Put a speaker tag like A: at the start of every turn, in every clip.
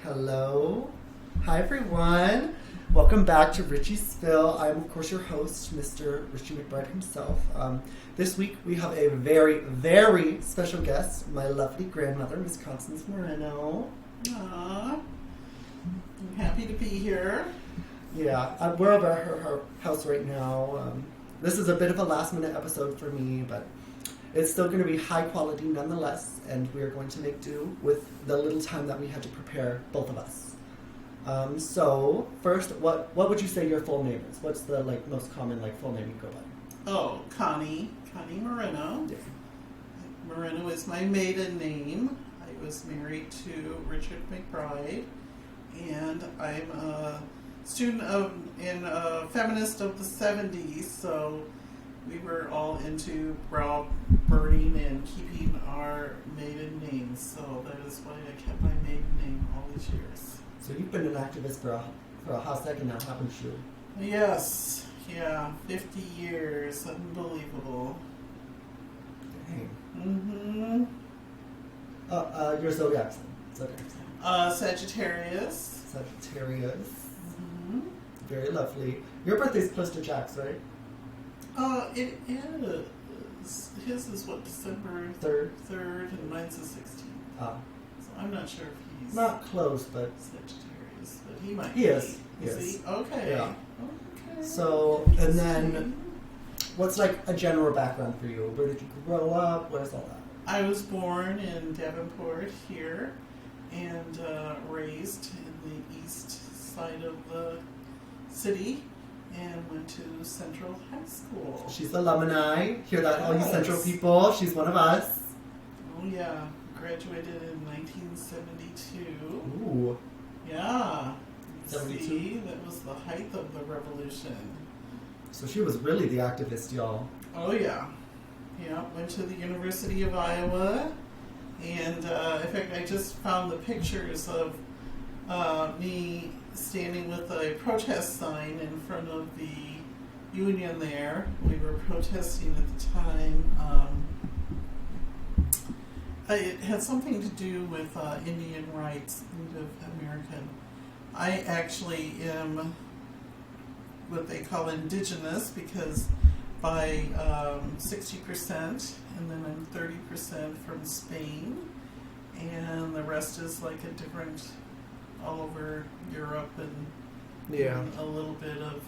A: Hello. Hi, everyone. Welcome back to Richie's Spill. I'm, of course, your host, Mr. Richie McBride himself. This week, we have a very, very special guest, my lovely grandmother, Miss Constance Moreno.
B: Aww. I'm happy to be here.
A: Yeah, we're over at her house right now. This is a bit of a last-minute episode for me, but it's still going to be high quality nonetheless, and we are going to make do with the little time that we had to prepare, both of us. So first, what would you say your full name is? What's the most common full name you go by?
B: Oh, Connie Moreno.
A: Yeah.
B: Moreno is my maiden name. I was married to Richard McBride, and I'm a student and a feminist of the 70s, so we were all into brow burning and keeping our maiden names, so that is why I kept my maiden name all these years.
A: So you've been an activist for a hot second now, haven't you?
B: Yes, yeah, 50 years, unbelievable.
A: Dang.
B: Mm-hmm.
A: Your zodiac sign.
B: Sagittarius.
A: Sagittarius.
B: Mm-hmm.
A: Very lovely. Your birthday's close to Jack's, right?
B: It is. His is what, December 3rd, and mine's the 16th.
A: Ah.
B: So I'm not sure if he's
A: Not close, but
B: Sagittarius, but he might
A: he
B: be.
A: is.
B: Is he? Okay.
A: Yeah.
B: Okay.
A: So, and then, what's a general background for you? Where did you grow up? Where's all that?
B: I was born in Davenport here, and raised in the east side of the city, and went to Central High School.
A: She's alumni. Hear that, all you
B: Yes.
A: Central people? She's one of us.
B: Oh yeah, graduated in 1972.
A: Ooh.
B: Yeah.
A: 72?
B: See, that was the height of the revolution.
A: So she was really the activist, y'all.
B: Oh yeah. Yeah, went to the University of Iowa, and in fact I just found the pictures of me standing with a protest sign in front of the union there. We were protesting at the time. It had something to do with Indian rights, Native American. I actually am what they call indigenous because by 60%, and then I'm 30% from Spain, and the rest is a different, all over Europe, and a little bit of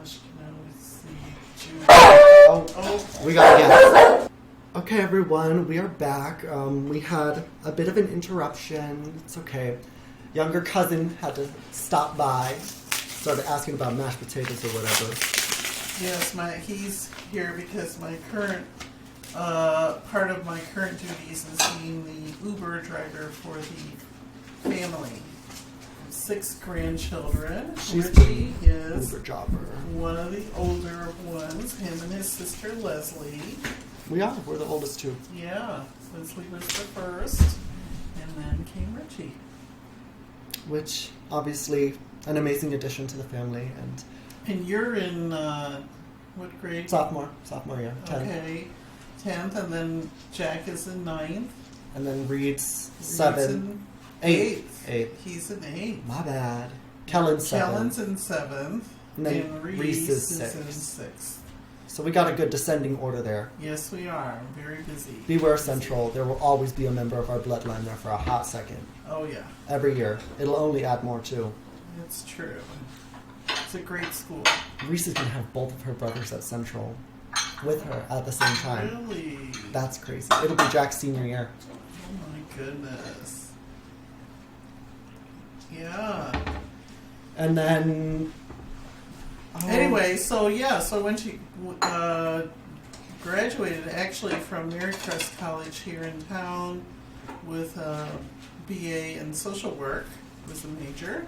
B: Ashkenazi Jew.
A: Oh, we got it. Okay, everyone, we are back. We had a bit of an interruption. It's okay. Younger cousin had to stop by, started asking about mashed potatoes or whatever.
B: Yes, he's here because my current part of my current duties is being the Uber driver for the family. 6 grandchildren.
A: She's
B: Richie is
A: Uber jobber.
B: one of the older ones. Him and his sister Leslie.
A: We're the oldest too.
B: Yeah, Leslie was the first, and then came Richie.
A: Which, obviously, an amazing addition to the family.
B: And you're in what grade?
A: Sophomore, yeah. 10th.
B: Okay, 10th, and then Jack is in 9th.
A: And then Reed's
B: Reed's
A: 7th.
B: in
A: 8th.
B: He's in 8th.
A: My bad. Kellen's 7th.
B: Kellen's in 7th.
A: And then
B: And
A: Reese is
B: in
A: 6th.
B: 6th.
A: So we got a good descending order there.
B: Yes, we are. Very busy.
A: Beware Central. There will always be a member of our bloodline there for a hot second.
B: Oh, yeah.
A: Every year. It'll only add more, too.
B: It's true. It's a great school.
A: Reese is going to have both of her brothers at Central with her at the same time.
B: Really?
A: That's crazy. It'll be Jack's senior year.
B: Oh, my goodness. Yeah.
A: And then...
B: Anyway, so I went to graduated actually from Marycrest College here in town with a BA in social work was a major,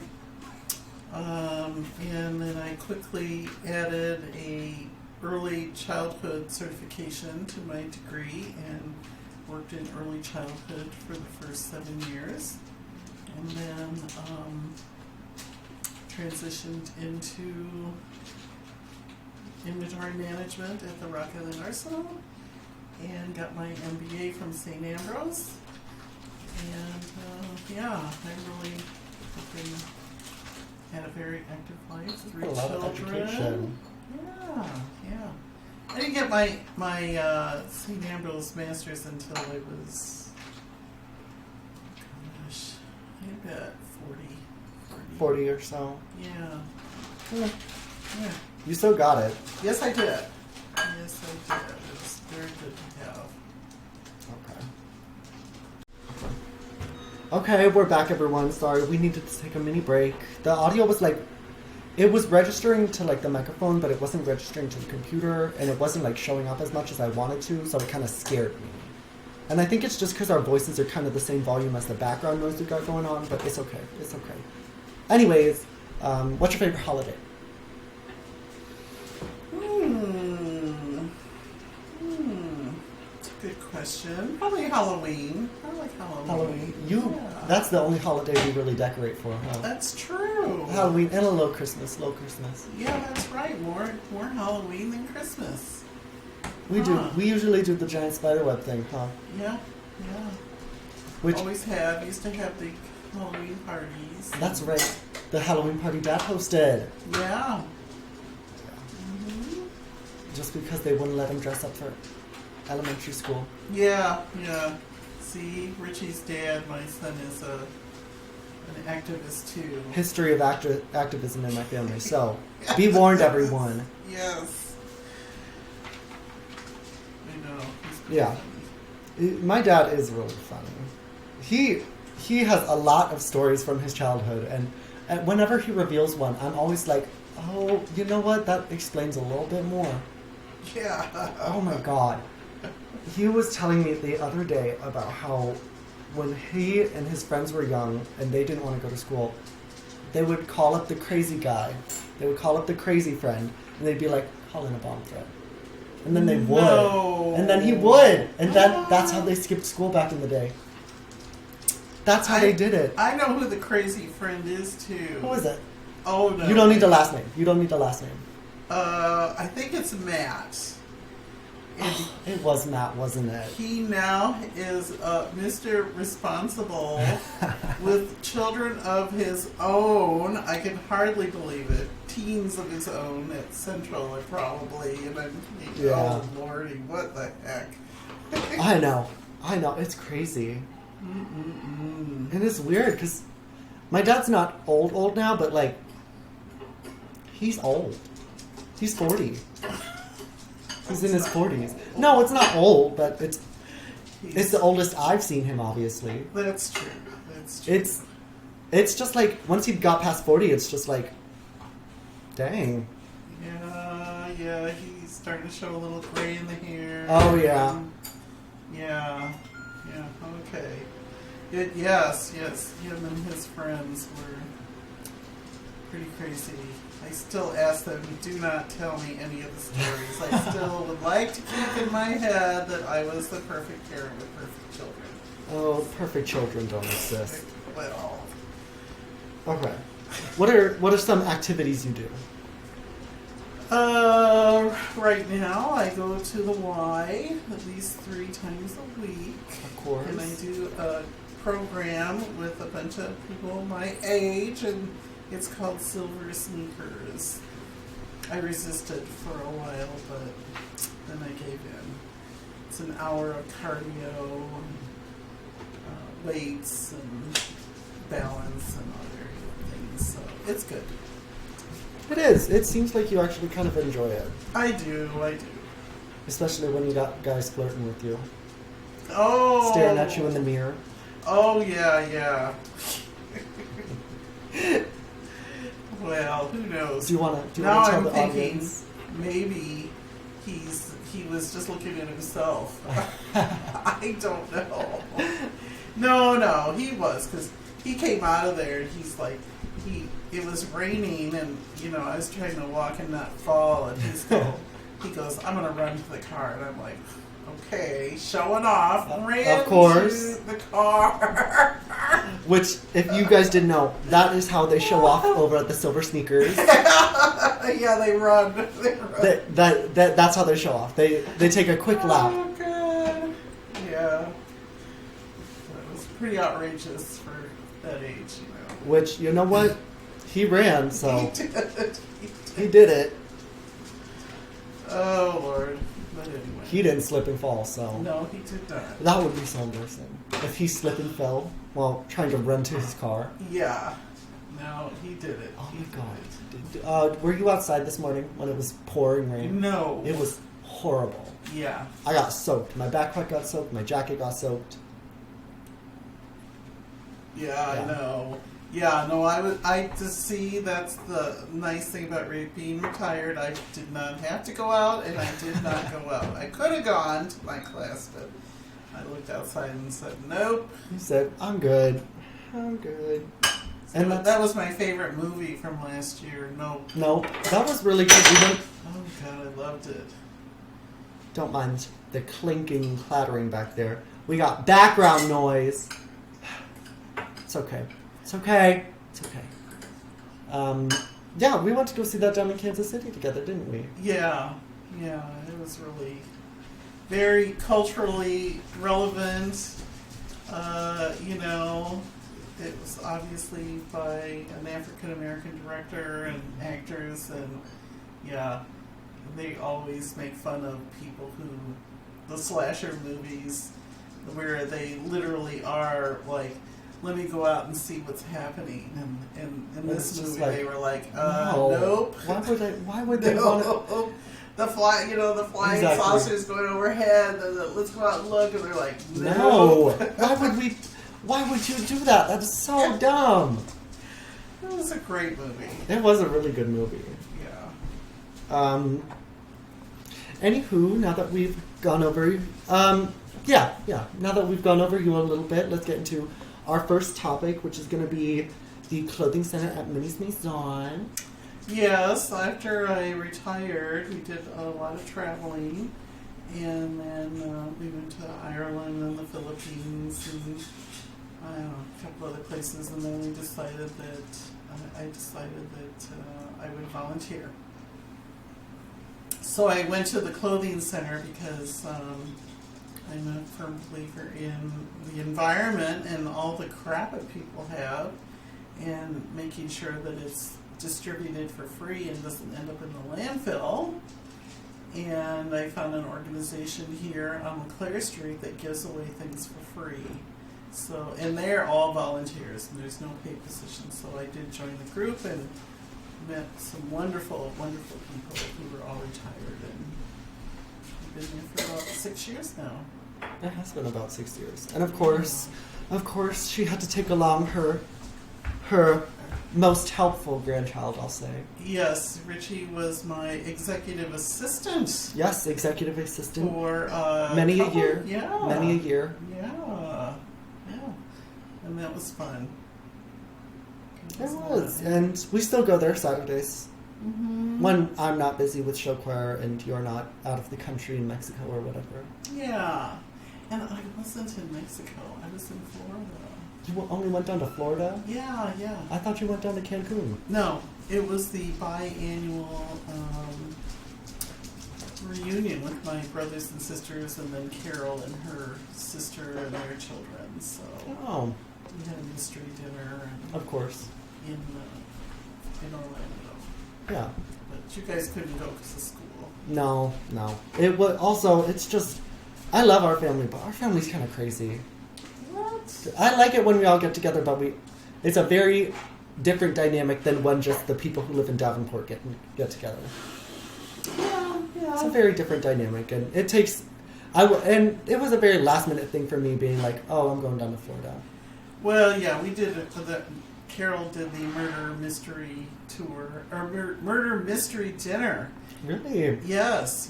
B: and then I quickly added a early childhood certification to my degree and worked in early childhood for the first 7 years, and then transitioned into inventory management at the Rock Island Arsenal and got my MBA from St. Ambrose And yeah, I really have been had a very active life. 3
A: A lot of
B: children.
A: education.
B: Yeah, yeah. I didn't get my St. Ambrose Masters until I was, gosh, I bet
A: 40 or so.
B: Yeah.
A: Yeah.
B: Yeah.
A: You still got it.
B: Yes, I did. Yes, I did. It was very good to have.
A: Okay, we're back, everyone. Sorry, we needed to take a mini break. The audio was like, it was registering to like the microphone, but it wasn't registering to the computer, and it wasn't like showing up as much as I wanted to, so it kind of scared me. And I think it's just because our voices are kind of the same volume as the background noise we got going on, but it's okay. It's okay. Anyways, what's your favorite holiday?
B: That's a good question. Probably Halloween. I like Halloween.
A: Halloween.
B: Yeah.
A: That's the only holiday we really decorate for, huh?
B: That's true.
A: Halloween and a little Christmas.
B: Yeah, that's right. More Halloween than Christmas.
A: We do. We usually do the giant spiderweb thing, huh?
B: Yeah, yeah.
A: Which
B: Used to have big Halloween parties.
A: That's right. The Halloween party Dad hosted.
B: Yeah.
A: Just because they wouldn't let him dress up for elementary school.
B: Yeah, yeah. See, Richie's dad, my son, is an activist too.
A: History of activism in my family. So, be warned, everyone.
B: Yes. I know.
A: Yeah. My dad is really funny. He has a lot of stories from his childhood, and whenever he reveals one, I'm always like, oh, you know what? That explains a little bit more.
B: Yeah.
A: Oh my God. He was telling me the other day about how when he and his friends were young and they didn't want to go to school, they would call up the crazy guy. They would call up the crazy friend, and they'd be like, call in a bomb threat. And then they would.
B: No.
A: And then he would. And that's how they skipped school back in the day. That's how they did it.
B: I know who the crazy friend is too.
A: Who is it?
B: Oh no.
A: You don't need the last name. You don't need the last name.
B: I think it's Matt. And
A: It was Matt, wasn't it?
B: he now is Mr. Responsible with children of his own. I can hardly believe it. Teens of his own at Central, probably. And I'm thinking,
A: Yeah.
B: oh lordy, what the heck?
A: I know. It's crazy.
B: Mm-mm-mm.
A: And it's weird because my dad's not old now, but like, he's old. He's 40. He's in his 40s. No, it's not old, but it's the oldest I've seen him, obviously.
B: That's true. That's true.
A: It's just like, once he got past 40, it's just like, dang.
B: Yeah, he's starting to show a little gray in the hair.
A: Oh, yeah.
B: Yeah, okay. Yes, him and his friends were pretty crazy. I still ask them, do not tell me any of the stories. I still would like to keep in my head that I was the perfect parent with perfect children.
A: Oh, perfect children don't exist.
B: Well,
A: Okay. What are some activities you do?
B: right now I go to the Y at least 3 times a week.
A: Of course.
B: And I do a program with a bunch of people my age, and it's called Silver Sneakers. I resisted for a while, but then I gave in. It's an hour of cardio, weights, and balance, and other things. So it's good.
A: It is. It seems like you actually kind of enjoy it.
B: I do.
A: Especially when you got guys flirting with you.
B: Oh.
A: Staring at you in the mirror.
B: Oh, yeah. Well, who knows?
A: Do you want to
B: Now
A: tell
B: I'm
A: the
B: thinking
A: audience?
B: maybe he was just looking at himself. I don't know. No, he was, because he came out of there and he's like, it was raining, and I was trying to walk and not fall, and he goes, I'm gonna run to the car, and I'm like, okay, showing off, ran
A: Of course.
B: to the car.
A: Which, if you guys didn't know, that is how they show off over at the Silver Sneakers.
B: Yeah, they run.
A: That's how they show off. They take a quick lap.
B: Oh, God. Yeah. That was pretty outrageous for that age, you know.
A: Which, you know what? He ran, so
B: He did.
A: he did it.
B: Oh, Lord. But anyway.
A: He didn't slip and fall, so.
B: No, he did not.
A: That would be so embarrassing. If he slipped and fell while trying to run to his car.
B: Yeah. No, he did it.
A: Oh
B: He
A: my
B: did
A: God. Were you outside this morning when it was pouring
B: it.
A: rain?
B: No.
A: It was horrible.
B: Yeah.
A: I got soaked. My backpack got soaked. My jacket got soaked.
B: Yeah, I know. Yeah, no, I just see that's the nice thing about being retired. I did not have to go out, and I did not go out. I could have gone to my class, but I looked outside and said, nope.
A: You said, I'm good. I'm good.
B: So
A: And
B: that was my favorite movie from last year. Nope.
A: No, that was really good. Even,
B: Oh, God, I loved it.
A: don't mind the clinking, clattering back there. We got background noise. It's okay. It's okay. It's okay. Yeah, we went to go see that down in Kansas City together, didn't we?
B: Yeah, it was really very culturally relevant. You know, it was obviously by an African American director and actors, and yeah, they always make fun of people who, the slasher movies, where they literally are like, let me go out and see what's happening. And in this movie, they were like,
A: no.
B: nope.
A: Why would they want to?
B: The flying
A: Exactly.
B: saucers going overhead. Let's go out and look, and they're like,
A: No.
B: nope.
A: Why would you do that? That is so dumb.
B: It was a great movie.
A: It was a really good movie.
B: Yeah.
A: Anywho, now that we've gone over, now that we've gone over you a little bit, let's get into our first topic, which is going to be the clothing center at Minnie's Maison.
B: Yes, after I retired, we did a lot of traveling, and then we went to Ireland and the Philippines, and I don't know, a couple other places, and then we decided that I would volunteer. So I went to the clothing center because I'm a firm believer in the environment and all the crap that people have, and making sure that it's distributed for free and doesn't end up in the landfill. And I found an organization here on LeClaire Street that gives away things for free. So, and they're all volunteers, and there's no paid positions. So I did join the group and met some wonderful, wonderful people who were all retired, and I've been there for about 6 years now.
A: It has been about 6 years. And of course, she had to take along her most helpful grandchild, I'll say.
B: Yes, Richie was my executive assistant.
A: Yes, executive assistant.
B: For
A: many
B: couple,
A: a year.
B: Yeah.
A: Many a year.
B: Yeah. And that was fun.
A: It was. And we still go there Saturdays.
B: Mm-hmm.
A: When I'm not busy with show choir and you're not out of the country in Mexico or whatever.
B: Yeah. And I wasn't in Mexico. I was in Florida.
A: You only went down to Florida?
B: Yeah.
A: I thought you went down to Cancun.
B: No, it was the biannual reunion with my brothers and sisters, and then Carol and her sister and their children. So
A: Oh,
B: we had a mystery dinner
A: of course.
B: in Orlando.
A: Yeah.
B: But you guys couldn't go because of school.
A: No. It was also, it's just, I love our family, but our family's kind of crazy.
B: What?
A: I like it when we all get together, but it's a very different dynamic than when just the people who live in Davenport get together.
B: Yeah.
A: It's a very different dynamic, and it takes, and it was a very last minute thing for me being like, oh, I'm going down to Florida.
B: Well, yeah, we did it for the. Carol did the murder mystery tour, or murder mystery dinner.
A: Really?
B: Yes.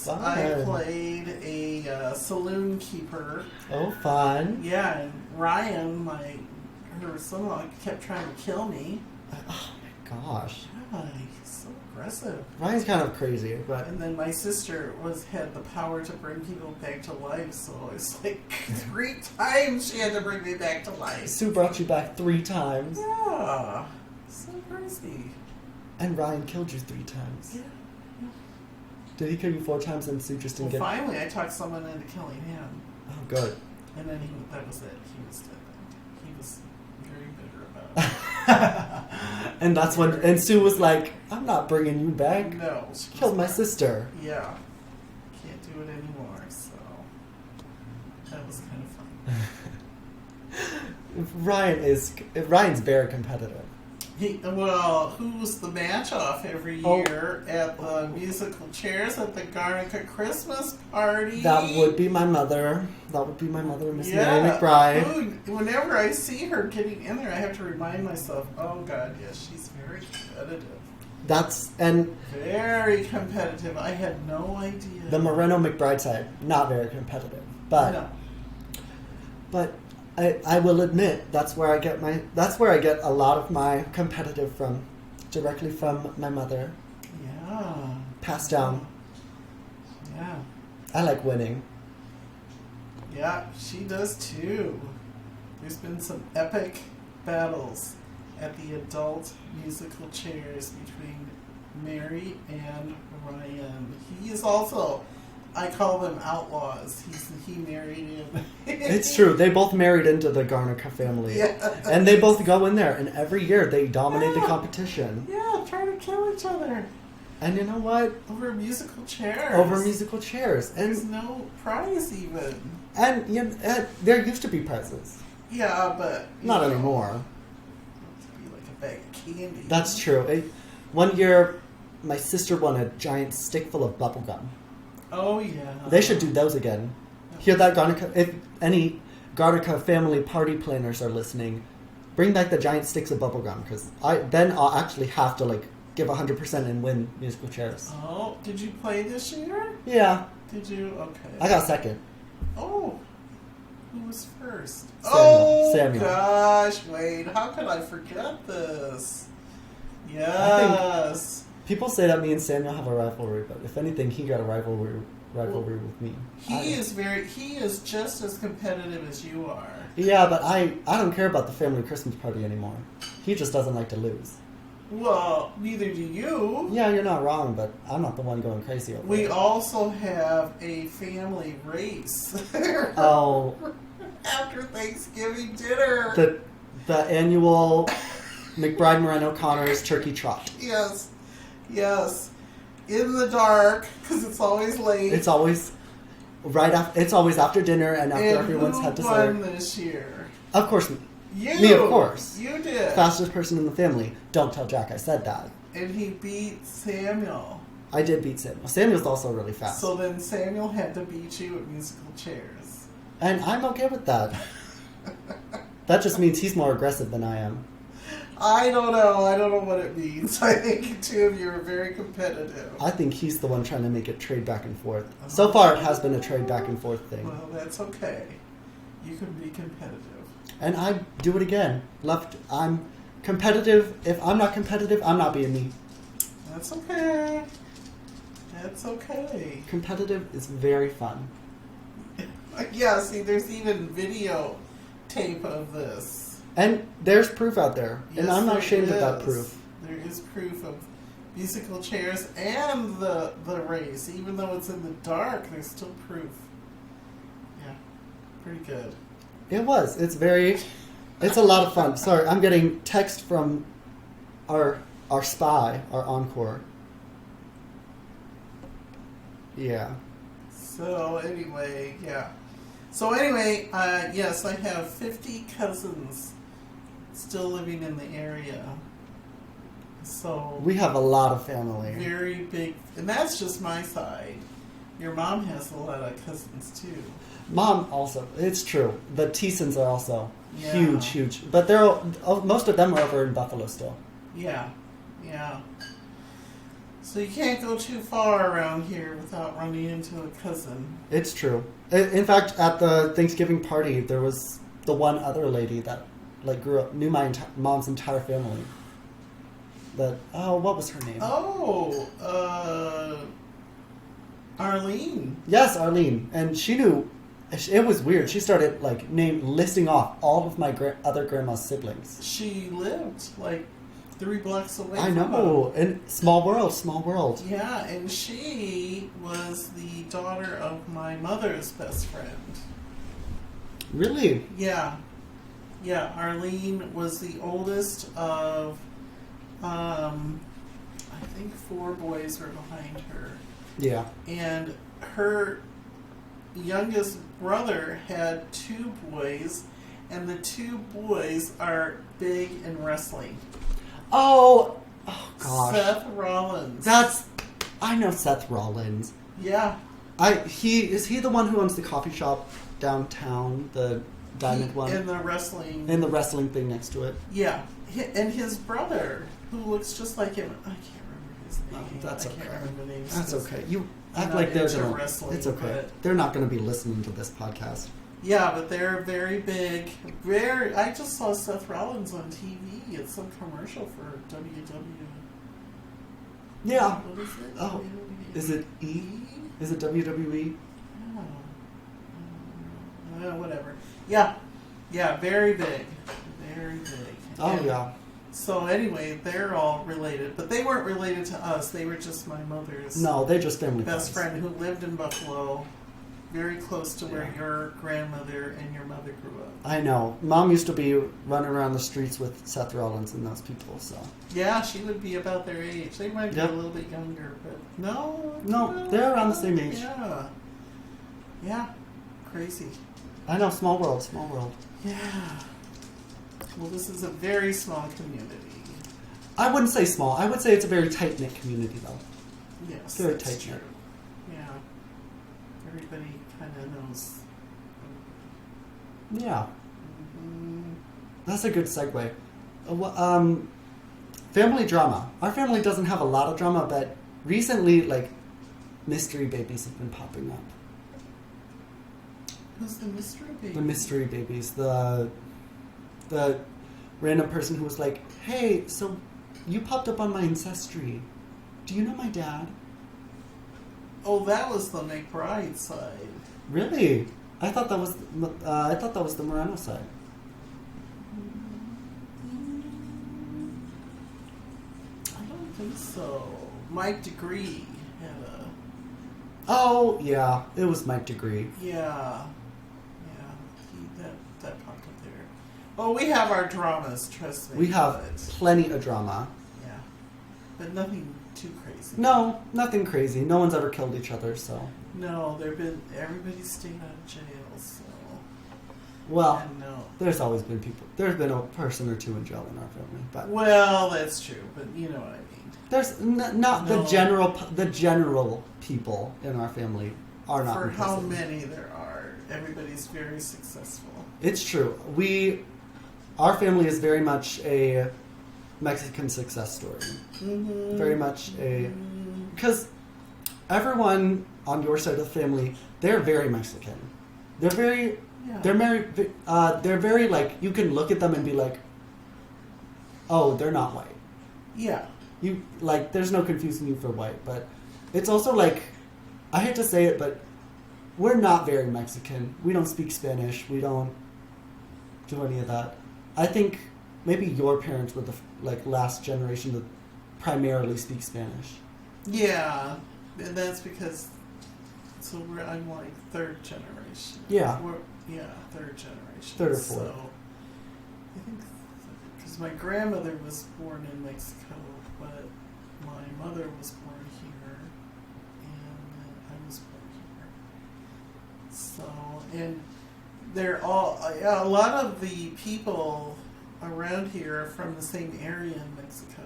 A: Fun.
B: I played a saloon keeper.
A: Oh, fun.
B: Yeah, and Ryan, her son-in-law, kept trying to kill me.
A: Oh my gosh.
B: God, he's so aggressive.
A: Ryan's kind of crazy, but
B: And then my sister had the power to bring people back to life, so it's like 3 times she had to bring me back to life.
A: Sue brought you back 3 times.
B: Yeah, so crazy.
A: And Ryan killed you 3 times.
B: Yeah.
A: Did he kill you 4 times and Sue just didn't
B: Well,
A: get...
B: finally, I talked someone into killing him,
A: Oh, good.
B: and then that was it. He was dead.
A: And that's when, and Sue was like, I'm not bringing you back.
B: No.
A: Killed my sister.
B: Yeah. Can't do it anymore, so that was kind of fun.
A: Ryan's very competitive.
B: Who's the match off every year at the musical chairs at the Garnica Christmas party?
A: That would be my mother. Miss Mary McBride.
B: Ooh, whenever I see her getting in there, I have to remind myself, oh God, yes, she's very competitive. Very competitive. I had no idea.
A: The Moreno McBride side, not very competitive. But I will admit that's where I get a lot of my competitive directly from my mother.
B: Yeah.
A: Passed down.
B: Yeah.
A: I like winning.
B: Yeah, she does too. There's been some epic battles at the adult musical chairs between Mary and Ryan. He is also, I call them outlaws. He married in.
A: It's true. They both married into the Garnica family.
B: Yeah.
A: And they both go in there, and every year they dominate the competition.
B: Yeah, trying to kill each other.
A: And you know what?
B: Over musical chairs.
A: And
B: there's no prize even.
A: And there used to be prizes.
B: Yeah, but
A: not anymore.
B: It'd be like a bag of candy.
A: That's true. One year, my sister won a giant stick full of bubble gum.
B: Oh yeah.
A: They should do those again. Hear that, Garnica? If any Garnica family party planners are listening, bring back the giant sticks of bubble gum, because then I'll actually have to give 100% and win musical chairs.
B: Oh, did you play this year?
A: Yeah.
B: Did you? Okay.
A: I got second.
B: Oh. Who was first?
A: Samuel.
B: Gosh, Wade, how could I forget this? Yes.
A: People say that me and Samuel have a rivalry, but if anything, he got a rivalry with me.
B: He is just as competitive as you are.
A: Yeah, but I don't care about the family Christmas party anymore. He just doesn't like to lose.
B: Well, neither do you.
A: Yeah, you're not wrong, but I'm not the one going crazy over it.
B: We also have a family race.
A: Oh.
B: After Thanksgiving dinner.
A: The annual McBride Moreno Connors turkey trot.
B: Yes. In the dark, because it's always late.
A: It's always It's always after dinner and after everyone's had dessert.
B: Who won this year?
A: Of course, me.
B: You.
A: Me, of course.
B: You did.
A: Fastest person in the family. Don't tell Jack I said that.
B: And he beat Samuel.
A: I did beat Samuel. Samuel's also really fast.
B: So then Samuel had to beat you at musical chairs.
A: And I'm okay with that. That just means he's more aggressive than I am.
B: I don't know what it means. I think two of you are very competitive.
A: I think he's the one trying to make it trade back and forth. So far, it has been a trade back and forth thing.
B: Well, that's okay. You can be competitive.
A: And I do it again. I'm competitive. If I'm not competitive, I'm not being me.
B: That's okay. That's okay.
A: Competitive is very fun.
B: Yeah, see, there's even video tape of this.
A: And there's proof out there.
B: Yes,
A: and I'm not ashamed of that proof.
B: There is proof of musical chairs and the race. Even though it's in the dark, there's still proof. Yeah, pretty good.
A: It was. It's a lot of fun. Sorry, I'm getting text from our spy, our encore. Yeah.
B: So anyway, yes, I have 50 cousins still living in the area. So
A: we have a lot of family.
B: Very big, and that's just my side. Your mom has a lot of cousins too.
A: Mom also. It's true. The Teesons are also huge. But most of them are over in Buffalo still.
B: Yeah. So you can't go too far around here without running into a cousin.
A: It's true. In fact, at the Thanksgiving party, there was the one other lady that grew up, knew my mom's entire family. What was her name?
B: Arlene.
A: Yes, Arlene. And she knew. It was weird. She started listing off all of my other grandma's siblings.
B: She lived 3 blocks away.
A: I know. And small world.
B: Yeah, and she was the daughter of my mother's best friend.
A: Really?
B: Yeah. Yeah, Arlene was the oldest of, I think 4 boys were behind her.
A: Yeah.
B: And her youngest brother had 2 boys, and the 2 boys are big in wrestling.
A: Oh gosh.
B: Seth Rollins.
A: I know Seth Rollins.
B: Yeah.
A: Is he the one who owns the coffee shop downtown, the diamond one?
B: In the wrestling.
A: In the wrestling thing next to it.
B: Yeah. And his brother, who looks just like him. I can't remember his name.
A: That's okay.
B: I can't remember names.
A: That's okay. You
B: I'm
A: act
B: not
A: like they're
B: into
A: gonna.
B: wrestling,
A: It's okay.
B: but-
A: They're not going to be listening to this podcast.
B: Yeah, but they're very big. I just saw Seth Rollins on TV. It's some commercial for WW.
A: Yeah.
B: What is it?
A: Oh.
B: WWE?
A: Is it E? Is it WWE?
B: Whatever. Yeah. Yeah, very big. Very big.
A: Oh
B: And
A: yeah.
B: So anyway, they're all related. But they weren't related to us. They were just my mother's
A: No, they're just family
B: best
A: friends.
B: friend who lived in Buffalo, very close to where
A: Yeah.
B: your grandmother and your mother grew up.
A: I know. Mom used to be running around the streets with Seth Rollins and those people, so.
B: Yeah, she would be about their age. They might be
A: Yep.
B: a little bit younger, but no.
A: No, they're around the same age.
B: Yeah. Yeah. Crazy.
A: I know, small world, small world.
B: Yeah. Well, this is a very small community.
A: I wouldn't say small. I would say it's a very tight-knit community, though.
B: Yes.
A: Very
B: that's
A: tight-knit.
B: true. Yeah. Everybody kind of knows.
A: Yeah.
B: Mm-hmm.
A: That's a good segue. Family drama. Our family doesn't have a lot of drama, but recently, like, mystery babies have been popping up.
B: Who's the mystery baby?
A: The mystery babies. The random person who was like, hey, so you popped up on my ancestry. Do you know my dad?
B: Oh, that was the McBride side.
A: Really? I thought that was the Moreno side.
B: I don't think so. Mike Degree had a...
A: Oh yeah, it was Mike Degree.
B: Yeah. That popped up there. Oh, we have our dramas, trust me.
A: We have
B: but-
A: plenty of drama.
B: Yeah. But nothing too crazy.
A: No, nothing crazy. No one's ever killed each other, so.
B: No, everybody's stayed out of jail, so...
A: Well,
B: And no.
A: there's always been people. There's been a person or two in jail in our family, but
B: Well, that's true, but you know what I mean.
A: there's not
B: No.
A: the general people in our family are not
B: For
A: in
B: how
A: prison.
B: many there are, everybody's very successful.
A: It's true. Our family is very much a Mexican success story.
B: Mm-hmm.
A: Very much because everyone on your side of the family, they're very Mexican. They're very,
B: Yeah.
A: they're very like, you can look at them and be like, oh, they're not white.
B: Yeah.
A: You like, there's no confusing you for white, but it's also like, I hate to say it, but we're not very Mexican. We don't speak Spanish. We don't do any of that. I think maybe your parents were the last generation to primarily speak Spanish.
B: Yeah. And that's because, I'm like 3rd generation.
A: Yeah.
B: Yeah, 3rd generation.
A: 3rd or 4th.
B: So, I think, because my grandmother was born in Mexico, but my mother was born here, and I was born here. So, and they're all, a lot of the people around here are from the same area in Mexico.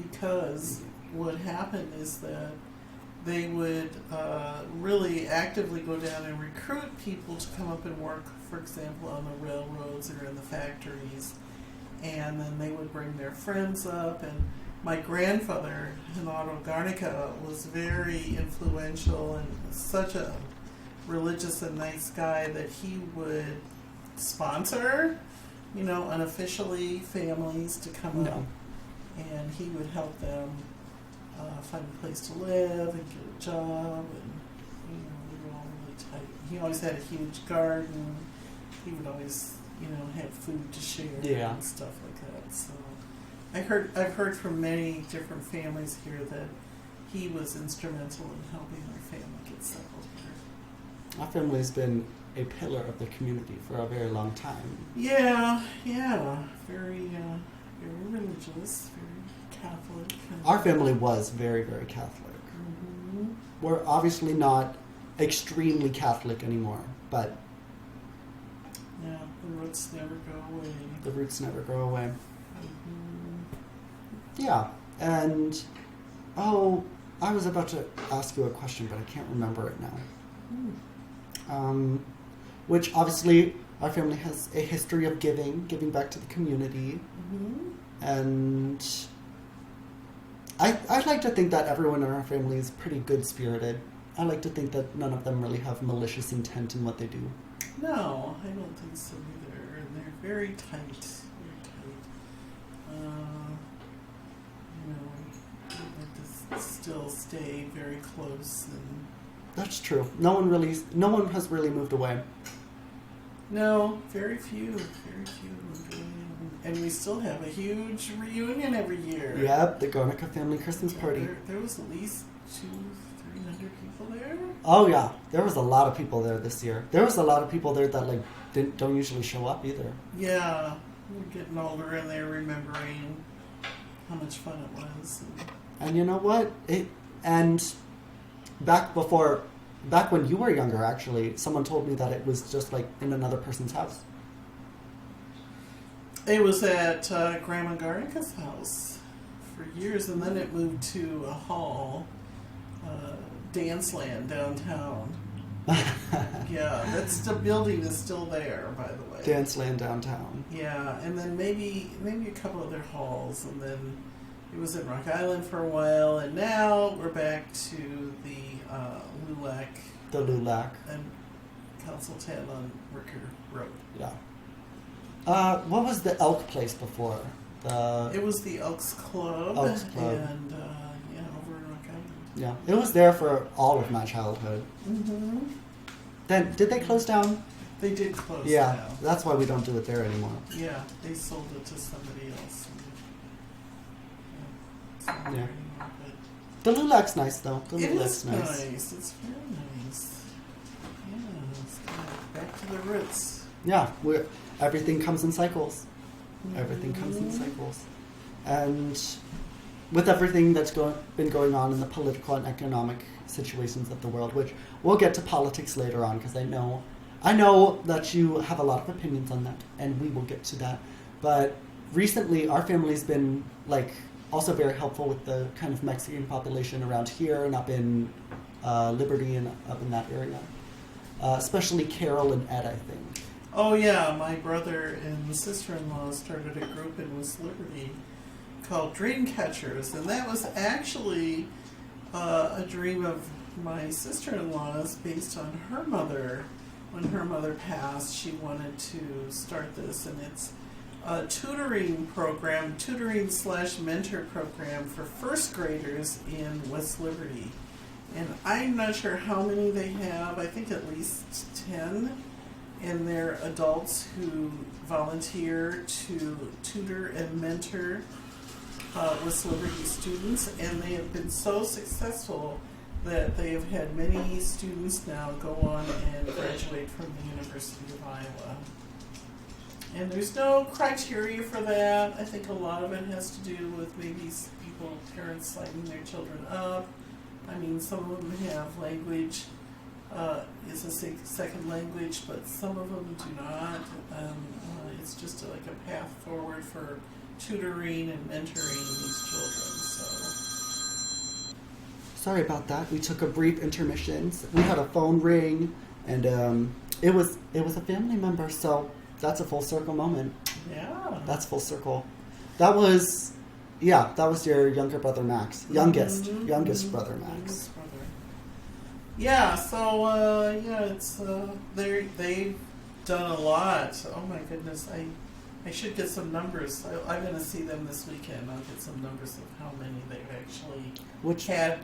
B: Because what happened is that they would really actively go down and recruit people to come up and work, for example, on the railroads or in the factories. And then they would bring their friends up. And my grandfather, Genaro Garnica, was very influential and such a religious and nice guy that he would sponsor, unofficially families to come up. And he would help them find a place to live and get a job, and we were all really tight. He always had a huge garden. He would always, have food to share and stuff like that. So I've heard from many different families here that he was instrumental in helping our family get settled here.
A: Our family's been a pillar of the community for a very long time.
B: Yeah, very religious, very Catholic.
A: Our family was very, very Catholic.
B: Mm-hmm.
A: We're obviously not extremely Catholic anymore, but
B: yeah, the roots never go away.
A: the roots never go away.
B: Mm-hmm.
A: Yeah, and I was about to ask you a question, but I can't remember it now. Which obviously our family has a history of giving back to the community, and I like to think that everyone in our family is pretty good-spirited. I like to think that none of them really have malicious intent in what they do.
B: No, I don't think so either. And they're very tight. Very tight. They like to still stay very close. And
A: That's true. No one has really moved away.
B: no, very few moved away. And we still have a huge reunion every year.
A: Yep, the Garnica family Christmas party.
B: There was at least 200-300 people there.
A: Oh yeah, there was a lot of people there this year. There was a lot of people there that don't usually show up either.
B: Yeah, we're getting older and they're remembering how much fun it was.
A: And you know what? Back when you were younger, actually, someone told me that it was just like in another person's house.
B: It was at Grandma Garnica's house for years, and then it moved to a hall, Dance Land downtown. Yeah, the building is still there, by the way.
A: Dance Land downtown.
B: Yeah, and then maybe a couple other halls, and then it was in Rock Island for a while, and now we're back to the LULAC.
A: The LULAC.
B: And Council 10 on Ricker Road.
A: Yeah. What was the Elk place before?
B: It was the Elks Club.
A: Elks Club.
B: And, over in Rock Island.
A: Yeah, it was there for all of my childhood.
B: Mm-hmm.
A: Then, did they close down?
B: They did close
A: Yeah,
B: down.
A: that's why we don't do it there anymore.
B: Yeah, they sold it to somebody else.
A: Yeah. The LULAC's nice, though. The
B: It
A: LULAC's
B: is nice. It's very nice. Yeah, it's kind of back to the roots.
A: Yeah, everything comes in cycles.
B: Mm-hmm.
A: Everything comes in cycles. And with everything that's been going on in the political and economic situations of the world, which we'll get to politics later on, because I know that you have a lot of opinions on that, and we will get to that. But recently, our family's been also very helpful with the kind of Mexican population around here and up in Liberty and up in that area. Especially Carol and Ed, I think.
B: Oh yeah, my brother and sister-in-law started a group in West Liberty called Dream Catchers, and that was actually a dream of my sister-in-law's based on her mother. When her mother passed, she wanted to start this, and it's a tutoring / mentor program for first graders in West Liberty. And I'm not sure how many they have. I think at least 10. And they're adults who volunteer to tutor and mentor West Liberty students. And they have been so successful that they have had many students now go on and graduate from the University of Iowa. And there's no criteria for that. I think a lot of it has to do with maybe parents signing their children up. I mean, some of them have language is a second language, but some of them do not. It's just like a path forward for tutoring and mentoring these children. So,
A: sorry about that. We took a brief intermission. We had a phone ring, and it was a family member. So that's a full circle moment.
B: yeah,
A: That's full circle. That was your younger brother Max, youngest brother Max.
B: Youngest brother. Yeah, so it's they've done a lot. Oh my goodness, I should get some numbers. I'm going to see them this weekend. I'll get some numbers of how many they've actually had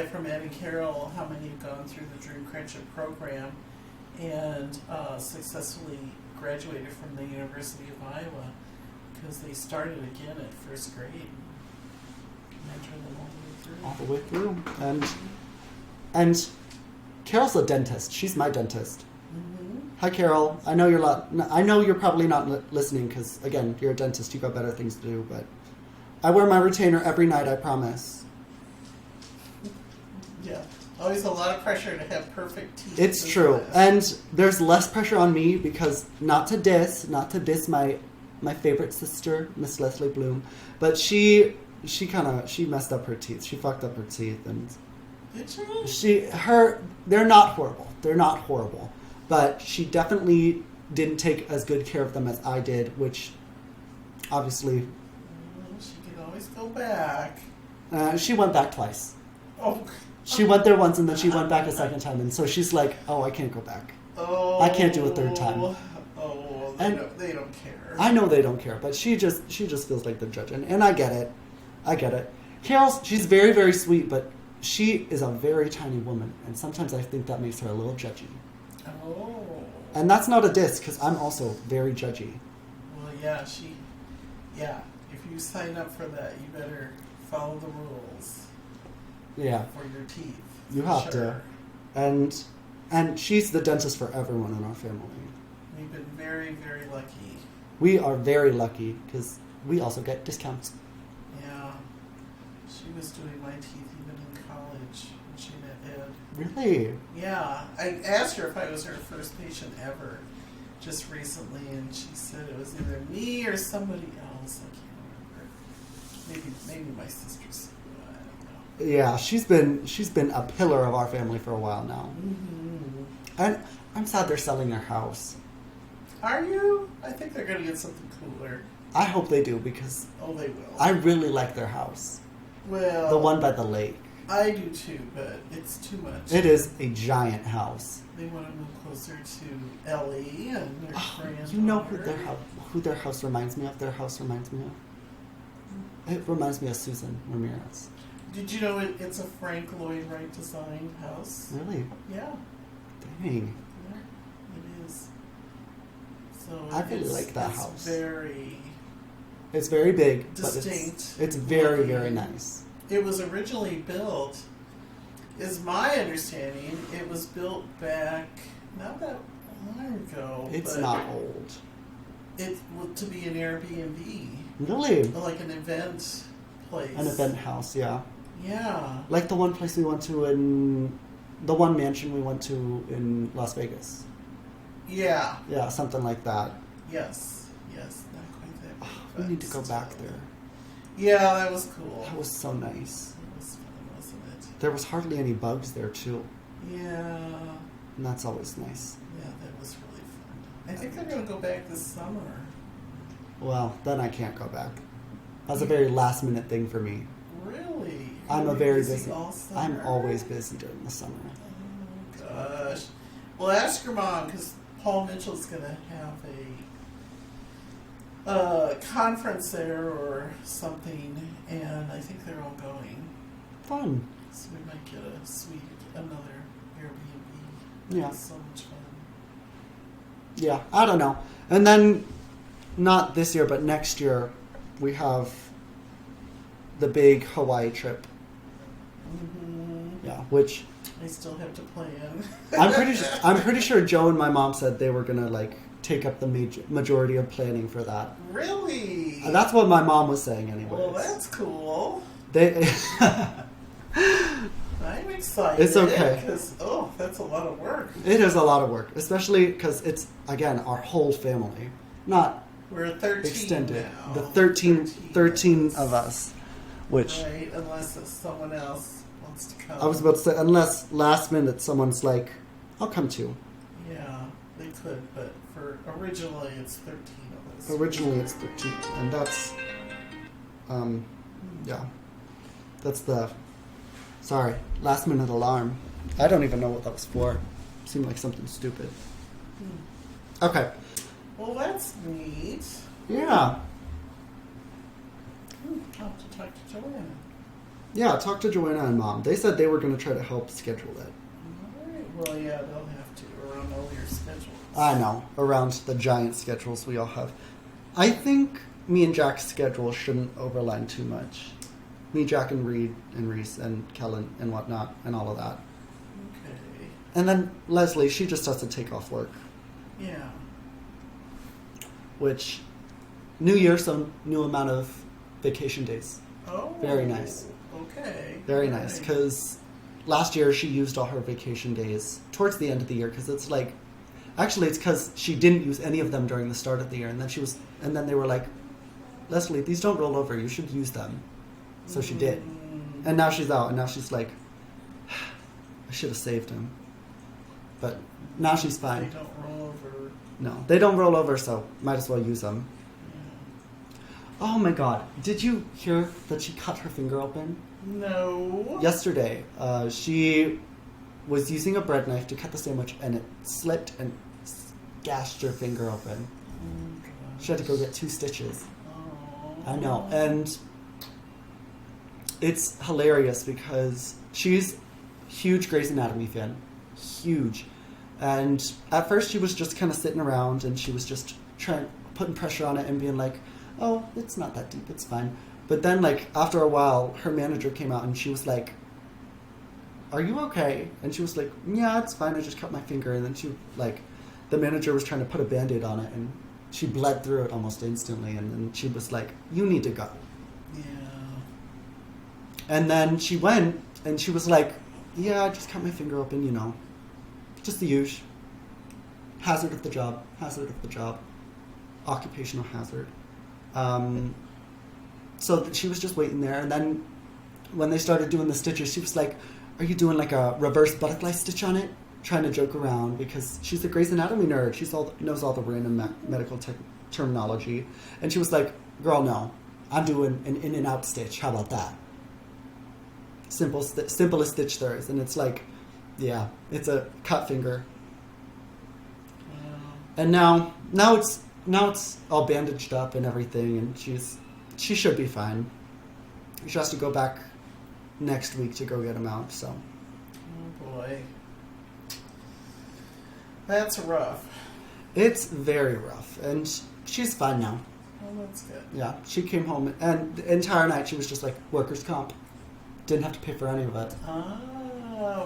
B: from Ed and Carol. How many have gone through the Dream Catcher program and successfully graduated from the University of Iowa, because they started again at first grade. Mentor them all the way through.
A: And Carol's a dentist. She's my dentist.
B: Mm-hmm.
A: Hi, Carol. I know you're probably not listening because, again, you're a dentist. You got better things to do. But I wear my retainer every night. I promise.
B: Yeah. Always a lot of pressure to have perfect teeth.
A: It's true, and there's less pressure on me because not to diss my favorite sister, Miss Leslie Bloom, but she messed up her teeth. She fucked up her teeth, and
B: did she?
A: They're not horrible. They're not horrible. But she definitely didn't take as good care of them as I did, which obviously...
B: She can always go back.
A: She went back twice.
B: Oh.
A: She went there once and then she went back a second time. And so she's like, oh, I can't go back.
B: Oh.
A: I can't do a third time.
B: Oh, they don't care.
A: I know they don't care, but she just feels like they're judging. And I get it. Carol, she's very, very sweet, but she is a very tiny woman. And sometimes I think that makes her a little judgy.
B: Oh.
A: And that's not a diss, because I'm also very judgy.
B: Well, yeah, if you sign up for that, you better follow the rules.
A: Yeah.
B: For your teeth.
A: You have to. And she's the dentist for everyone in our family.
B: We've been very, very lucky.
A: We are very lucky, because we also get discounts.
B: Yeah. She was doing my teeth even in college when she met Ed.
A: Really?
B: Yeah. I asked her if I was her first patient ever just recently, and she said it was either me or somebody else. I can't remember. Maybe my sister's. I don't know.
A: Yeah, she's been a pillar of our family for a while now.
B: Mm-hmm.
A: And I'm sad they're selling their house.
B: Are you? I think they're going to get something cooler.
A: I hope they do, because
B: they will. I
A: really like their house.
B: Well,
A: the one by the lake.
B: I do too, but it's too much.
A: It is a giant house.
B: They want to move closer to Ellie and their granddaughter.
A: You know who their house reminds me of? Their house reminds me of? It reminds me of Susan Ramirez.
B: Did you know it's a Frank Lloyd Wright designed house?
A: Really?
B: Yeah.
A: Dang.
B: Yeah, it is. So
A: I really like that house. It's very big,
B: distinct.
A: But it's very, very nice.
B: It was originally built, is my understanding, it was built back not that long ago.
A: It's not old.
B: It to be an Airbnb.
A: Really?
B: Like an event place.
A: An event house, yeah.
B: Yeah.
A: Like the one place we went to the one mansion we went to in Las Vegas.
B: Yeah.
A: Yeah, something like that.
B: Yes, not quite that big.
A: We need to go back there.
B: Yeah, that was cool.
A: That was so nice.
B: It was fun, wasn't it?
A: There was hardly any bugs there, too.
B: Yeah.
A: And that's always nice.
B: Yeah, that was really fun. I think they're going to go back this summer.
A: Well, then I can't go back. That's a very last minute thing for me.
B: Really?
A: I'm a very busy.
B: All summer?
A: I'm always busy during the summer.
B: Oh, gosh. Well, ask your mom, because Paul Mitchell's going to have a conference there or something, and I think they're all going.
A: Fun.
B: So we might get a suite, another Airbnb.
A: Yeah.
B: It's so much fun.
A: Yeah, I don't know. And then, not this year, but next year, we have the big Hawaii trip.
B: Mm-hmm.
A: Yeah, which
B: I still have to plan.
A: I'm pretty sure Joe and my mom said they were gonna take up the majority of planning for that.
B: Really?
A: And that's what my mom was saying, anyway.
B: Well, that's cool. I'm excited.
A: It's okay.
B: Because, that's a lot of work.
A: It is a lot of work, especially because it's, again, our whole family. Not
B: We're 13
A: extended.
B: now.
A: The 13 of us. Which,
B: right, unless someone else wants to come.
A: I was about to say, unless last minute someone's like, I'll come too.
B: Yeah, they could, but originally it's 13 of us.
A: Originally it's 13, and that's, yeah. That's the, sorry, last minute alarm. I don't even know what that was for. Seemed like something stupid. Okay.
B: Well, that's neat.
A: Yeah.
B: I'll have to talk to Joanna.
A: Yeah, talk to Joanna and Mom. They said they were going to try to help schedule it.
B: All right. Well, yeah, they'll have to around all your schedules.
A: I know, around the giant schedules we all have. I think me and Jack's schedule shouldn't overlap too much. Me, Jack, and Reed, and Reese, and Kellen, and whatnot, and all of that.
B: Okay.
A: And then Leslie, she just has to take off work.
B: Yeah.
A: Which, new year, so new amount of vacation days.
B: Oh.
A: Very nice.
B: Okay.
A: Very nice, because last year she used all her vacation days towards the end of the year, because it's like, actually it's because she didn't use any of them during the start of the year, and then they were like, Leslie, these don't roll over, you should use them. So she did. And now she's out, and now she's like, I should have saved him. But now she's fine.
B: They don't roll over.
A: No, they don't roll over, so might as well use them.
B: Yeah.
A: Oh my god, did you hear that she cut her finger open?
B: No.
A: Yesterday, she was using a bread knife to cut the sandwich, and it slipped and gashed her finger open.
B: Oh, gosh.
A: She had to go get 2 stitches.
B: Oh.
A: I know, and it's hilarious because she's a huge Grey's Anatomy fan. Huge. And at first she was just kind of sitting around, and she was just putting pressure on it and being like, oh, it's not that deep, it's fine. But then, like, after a while, her manager came out and she was like, are you okay? And she was like, yeah, it's fine, I just cut my finger. And then the manager was trying to put a Band-Aid on it, and she bled through it almost instantly. And then she was like, you need to go.
B: Yeah.
A: And then she went, and she was like, yeah, I just cut my finger open, just the usual. Hazard of the job. Occupational hazard. So she was just waiting there, and then when they started doing the stitches, she was like, are you doing like a reverse butterfly stitch on it? Trying to joke around, because she's a Grey's Anatomy nerd. She knows all the random medical terminology. And she was like, girl, no. I'm doing an in and out stitch. How about that? Simplest stitch there is. And it's like, yeah, it's a cut finger.
B: Yeah.
A: And now it's all bandaged up and everything, and she should be fine. She has to go back next week to go get him out, so.
B: Oh boy. That's rough.
A: It's very rough, and she's fine now.
B: Well, that's good.
A: Yeah, she came home, and the entire night she was just like, workers' comp. Didn't have to pay for any of it.
B: Ah,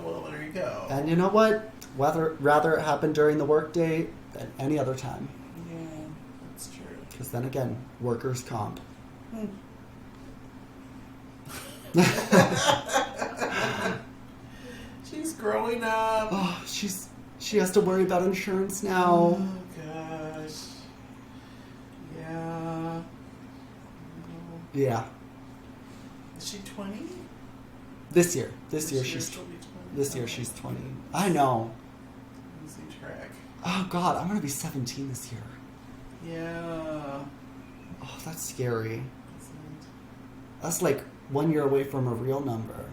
B: well, there you go.
A: And you know what? Rather it happened during the workday than any other time.
B: Yeah, that's true.
A: Because then again, workers' comp.
B: She's growing up.
A: Oh, she has to worry about insurance now.
B: Oh, gosh. Yeah.
A: Yeah.
B: Is she 20?
A: This year she's
B: 20.
A: this year she's 20. I know.
B: Losing track.
A: Oh God, I'm gonna be 17 this year.
B: Yeah.
A: Oh, that's scary.
B: Isn't
A: That's like 1 year away from a real number.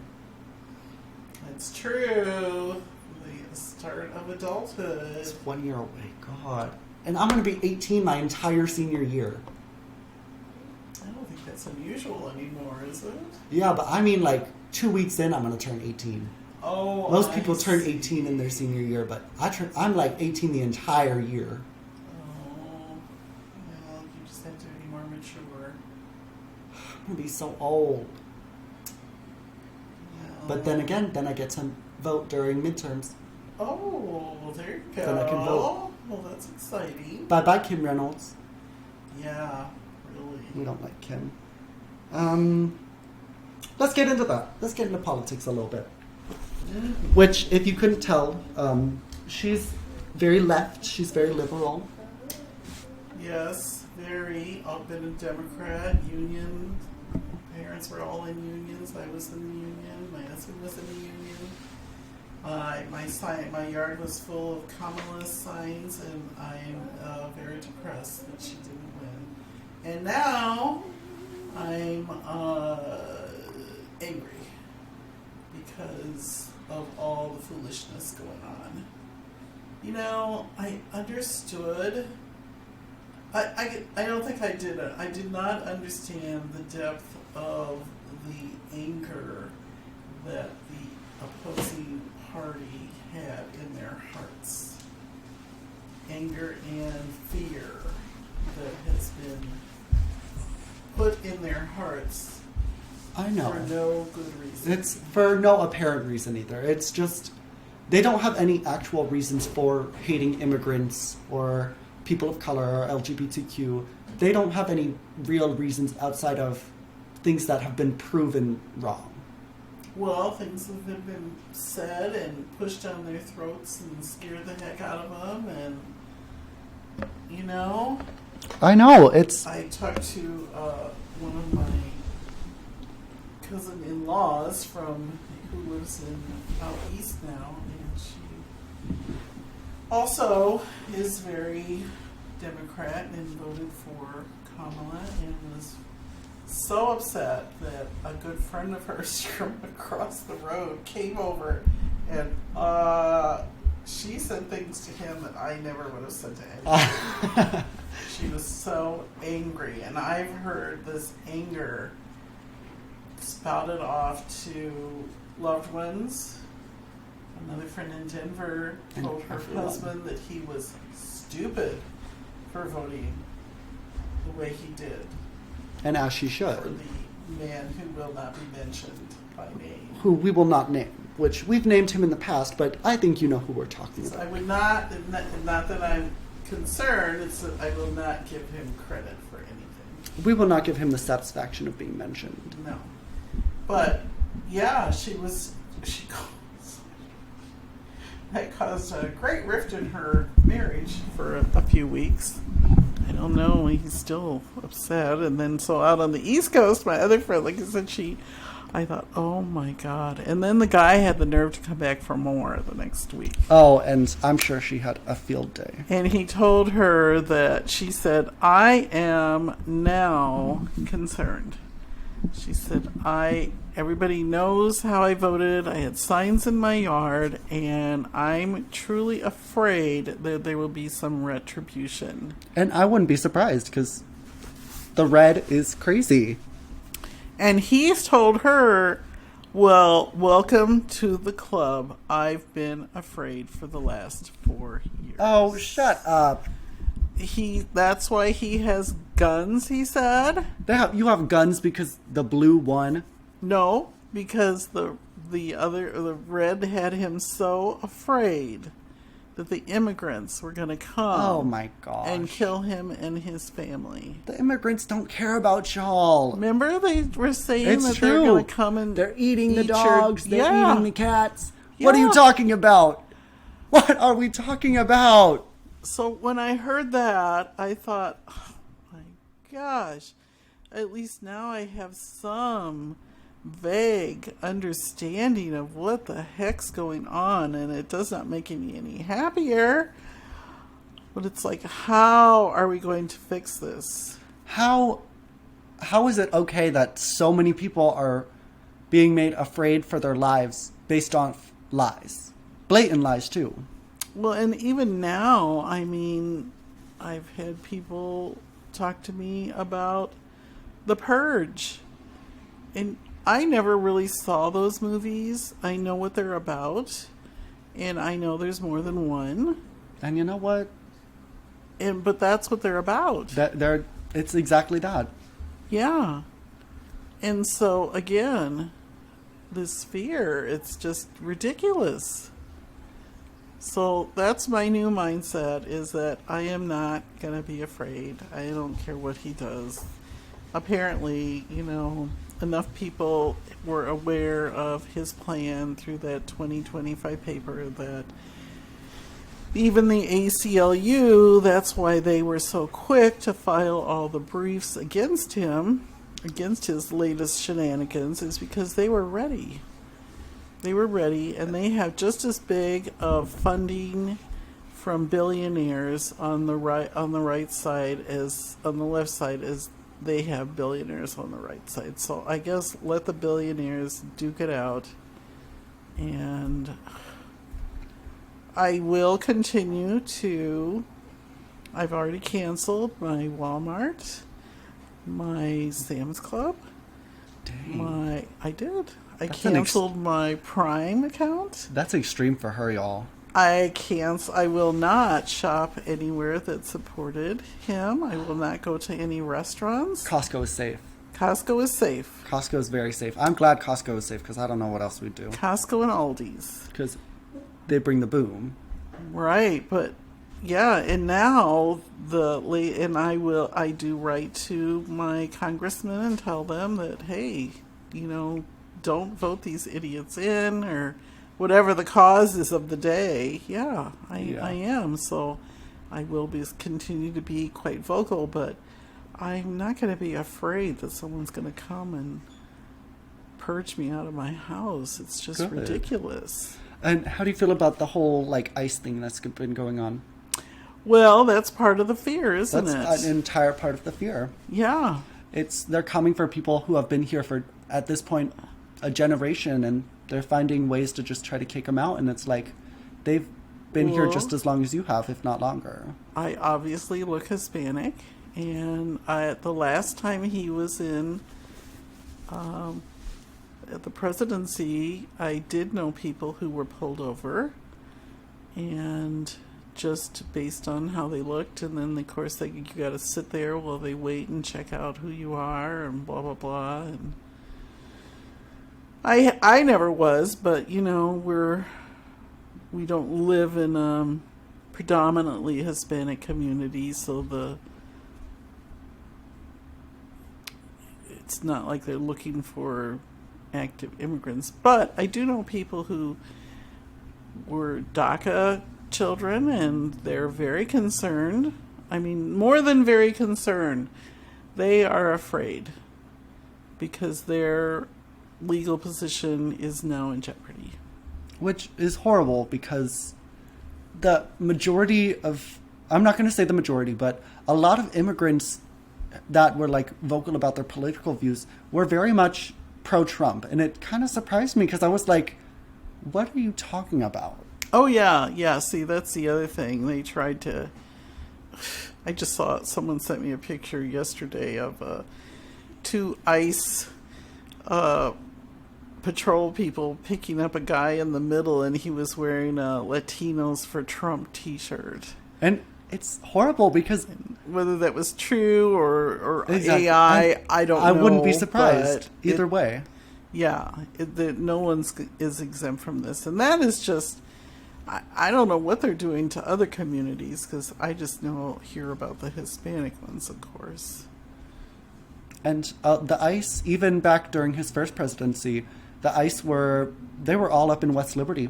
B: It's true. The start of adulthood.
A: It's 1 year away. God. And I'm gonna be 18 my entire senior year.
B: I don't think that's unusual anymore, is it?
A: Yeah, but I mean, like 2 weeks in, I'm gonna turn 18.
B: Oh,
A: Most people turn
B: see.
A: 18 in their senior year, but I'm like 18 the entire year.
B: Oh, well, you just have to be more mature.
A: I'm gonna be so old.
B: Yeah.
A: But then again, I get to vote during midterms.
B: Oh, there you go.
A: Then I can vote.
B: Well, that's exciting.
A: Bye-bye, Kim Reynolds.
B: Yeah, really.
A: We don't like Kim. Let's get into that. Let's get into politics a little bit. Which, if you couldn't tell, she's very left. She's very liberal.
B: Yes, very. I've been a Democrat, union. Parents were all in unions. I was in the union. My husband was in the union. My yard was full of Kamala signs, and I'm very depressed that she didn't win. And now I'm angry because of all the foolishness going on. You know, I understood. I don't think I did it. I did not understand the depth of the anger that the opposing party had in their hearts. Anger and fear that has been put in their hearts
A: I know.
B: for no good reason.
A: It's for no apparent reason either. It's just they don't have any actual reasons for hating immigrants or people of color or LGBTQ. They don't have any real reasons outside of things that have been proven wrong.
B: Well, things have been said and pushed down their throats and scared the heck out of them, and you know.
A: I know, it's...
B: I talked to one of my cousin-in-laws who lives out east now, and she also is very Democrat and voted for Kamala and was so upset that a good friend of hers from across the road came over and she said things to him that I never would have said to anyone. She was so angry, and I've heard this anger spouted off to loved ones. Another friend in Denver told her husband that he was stupid for voting the way he did.
A: And as she should.
B: For the man who will not be mentioned by name.
A: Who we will not name, which we've named him in the past, but I think you know who we're talking
B: So
A: about.
B: I would not that I'm concerned, it's that I will not give him credit for anything.
A: We will not give him the satisfaction of being mentioned.
B: No. But, yeah, that caused a great rift in her marriage for a few weeks. I don't know, he's still upset. And then, so out on the East Coast, my other friend, like I said, I thought, oh my God. And then the guy had the nerve to come back for more the next week.
A: Oh, and I'm sure she had a field day.
B: And he told her that, she said, I am now concerned. She said, everybody knows how I voted. I had signs in my yard, and I'm truly afraid that there will be some retribution.
A: And I wouldn't be surprised, because the red is crazy.
B: And he's told her, well, welcome to the club. I've been afraid for the last 4 years.
A: Oh, shut up.
B: That's why he has guns, he said.
A: You have guns because the blue won?
B: No, because the red had him so afraid that the immigrants were going to come.
A: Oh my gosh.
B: And kill him and his family.
A: The immigrants don't care about y'all.
B: Remember they were saying
A: it's
B: that
A: true.
B: They're going to come and
A: they're eating the dogs, they're eating the cats.
B: Yeah.
A: What are you talking about? What are we talking about?
B: So when I heard that, I thought, oh my gosh, at least now I have some vague understanding of what the heck's going on, and it does not make me any happier. But it's like, how are we going to fix this?
A: How is it okay that so many people are being made afraid for their lives based on lies? Blatant lies, too.
B: Well, and even now, I mean, I've had people talk to me about The Purge. And I never really saw those movies. I know what they're about. And I know there's more than one.
A: And you know what?
B: But that's what they're about.
A: It's exactly that.
B: Yeah. And so, again, this fear, it's just ridiculous. So that's my new mindset, is that I am not going to be afraid. I don't care what he does. Apparently, enough people were aware of his plan through that 2025 paper that even the ACLU, that's why they were so quick to file all the briefs against him, against his latest shenanigans, is because they were ready. They were ready, and they have just as big of funding from billionaires on the right side as on the left side as they have billionaires on the right side. So I guess let the billionaires duke it out, and I will continue to. I've already canceled my Walmart, my Sam's Club.
A: Dang.
B: I did. I canceled my Prime account.
A: That's extreme for her, y'all.
B: I will not shop anywhere that supported him. I will not go to any restaurants.
A: Costco is safe.
B: Costco is safe.
A: Costco is very safe. I'm glad Costco is safe because I don't know what else we'd do.
B: Costco and Aldi's.
A: Because they bring the boom.
B: Right, but yeah, and now I do write to my congressman and tell them that, hey, don't vote these idiots in, or whatever the cause is of the day. Yeah, I am. So I will continue to be quite vocal, but I'm not going to be afraid that someone's going to come and purge me out of my house. It's just
A: Good.
B: Ridiculous.
A: And how do you feel about the whole ICE thing that's been going on?
B: Well, that's part of the fear, isn't it?
A: That's an entire part of the fear.
B: Yeah.
A: They're coming for people who have been here for, at this point, a generation, and they're finding ways to just try to kick them out. And it's like, they've been here just as long as you have, if not longer.
B: I obviously look Hispanic, and the last time he was in at the presidency, I did know people who were pulled over, and just based on how they looked, and then of course you got to sit there while they wait and check out who you are and blah blah blah. And I never was, but we don't live in a predominantly Hispanic community, so it's not like they're looking for active immigrants. But I do know people who were DACA children, and they're very concerned. I mean, more than very concerned. They are afraid because their legal position is now in jeopardy.
A: Which is horrible, because the majority of, I'm not going to say the majority, but a lot of immigrants that were vocal about their political views were very much pro-Trump. And it kind of surprised me, because I was like, what are you talking about?
B: Oh, yeah. See, that's the other thing. They tried to... I just saw someone sent me a picture yesterday of two ICE patrol people picking up a guy in the middle, and he was wearing a Latinos for Trump t-shirt.
A: And it's horrible, because...
B: Whether that was true or
A: exactly.
B: AI, I don't know.
A: I wouldn't be surprised either way.
B: Yeah, no one is exempt from this. And that is just... I don't know what they're doing to other communities, because I just hear about the Hispanic ones, of course.
A: And the ICE, even back during his first presidency, the ICE were all up in West Liberty,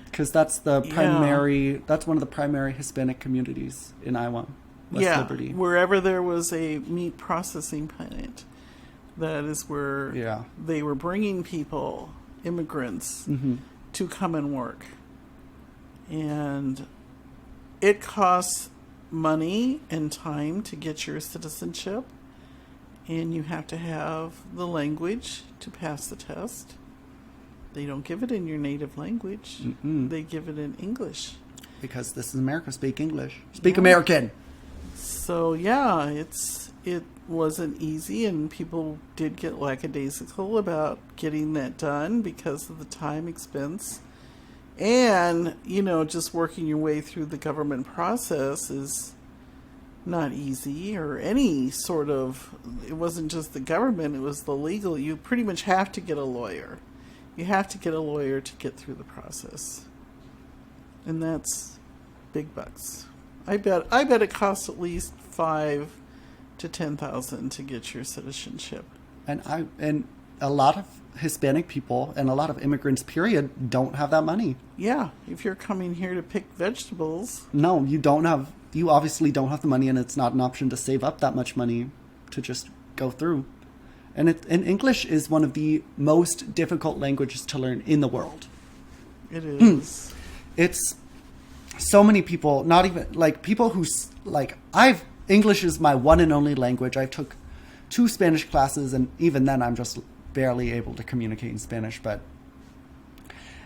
A: because that's one of the primary Hispanic communities in Iowa. West Liberty. Wherever
B: there was a meat processing plant, that is where they were bringing people, immigrants, to come and work. And it costs money and time to get your citizenship, and you have to have the language to pass the test. They don't give it in your native language. They give it in English.
A: Because this is America. Speak English. Speak American.
B: So, it wasn't easy, and people did get lackadaisical about getting that done because of the time expense. And, just working your way through the government process is not easy, or any sort of... It wasn't just the government, it was the legal. You pretty much have to get a lawyer. You have to get a lawyer to get through the process. And that's big bucks. I bet it costs at least $5,000 to $10,000 to get your citizenship.
A: And a lot of Hispanic people and a lot of immigrants, period, don't have that money.
B: Yeah, if you're coming here to pick vegetables.
A: No, you obviously don't have the money, and it's not an option to save up that much money to just go through. And English is one of the most difficult languages to learn in the world.
B: It is.
A: It's so many people, not even, people who, English is my one and only language. I took 2 Spanish classes, and even then I'm just barely able to communicate in Spanish,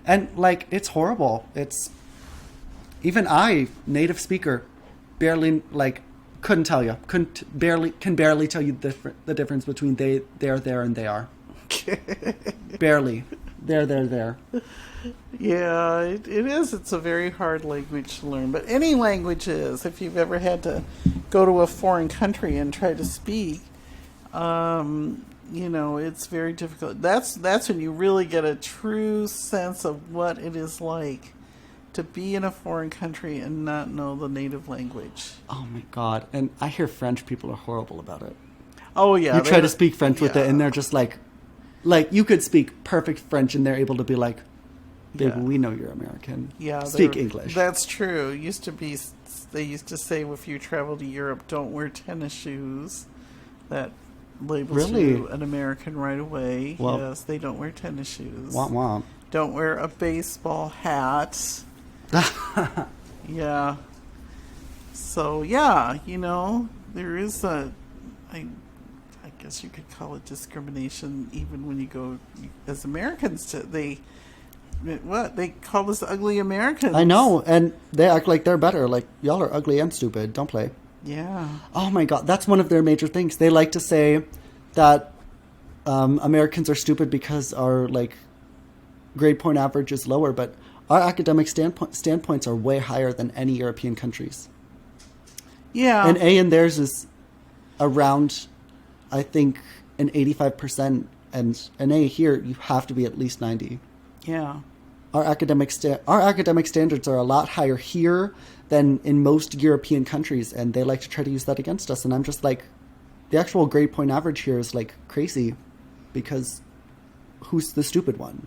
A: it's horrible. It's, even I, native speaker, barely, couldn't tell you, can barely tell you the difference between there, and they are. Barely. There.
B: Yeah, it is. It's a very hard language to learn. But any language is. If you've ever had to go to a foreign country and try to speak, It's very difficult. That's when you really get a true sense of what it is like to be in a foreign country and not know the native language.
A: Oh my God. And I hear French people are horrible about it.
B: Oh yeah.
A: You try to speak French with it and they're just like you could speak perfect French and they're able to be like, baby, we know you're American.
B: Yeah.
A: Speak English.
B: That's true. They used to say if you travel to Europe, don't wear tennis shoes. That labels you an American right away. Well, yes, they don't wear tennis shoes.
A: Womp womp.
B: Don't wear a baseball hat. Yeah. So yeah, there is I guess you could call it discrimination even when you go as Americans they call us ugly Americans.
A: I know, and they act like they're better. Like, y'all are ugly and stupid. Don't play.
B: Yeah.
A: Oh my God, that's one of their major things. They like to say that Americans are stupid because our grade point average is lower, but our academic standpoints are way higher than any European countries.
B: Yeah.
A: An A in theirs is around, I think, an 85%, and an A here, you have to be at least 90.
B: Yeah.
A: Our academic standards are a lot higher here than in most European countries, and they like to try to use that against us. And I'm just like, the actual grade point average here is crazy, because who's the stupid one?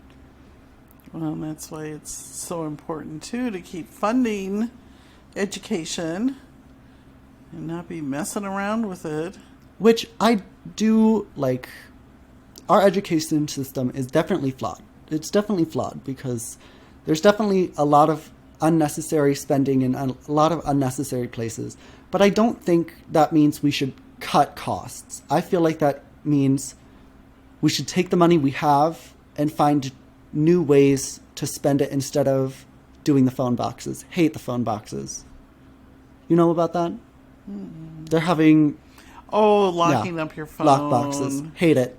B: Well, that's why it's so important too to keep funding education and not be messing around with it.
A: Which I do like. Our education system is definitely flawed. It's definitely flawed because there's definitely a lot of unnecessary spending in a lot of unnecessary places. But I don't think that means we should cut costs. I feel like that means we should take the money we have and find new ways to spend it instead of doing the phone boxes. Hate the phone boxes. You know about that?
B: Mm-hmm.
A: They're having...
B: locking up your phone.
A: Lock boxes. Hate it.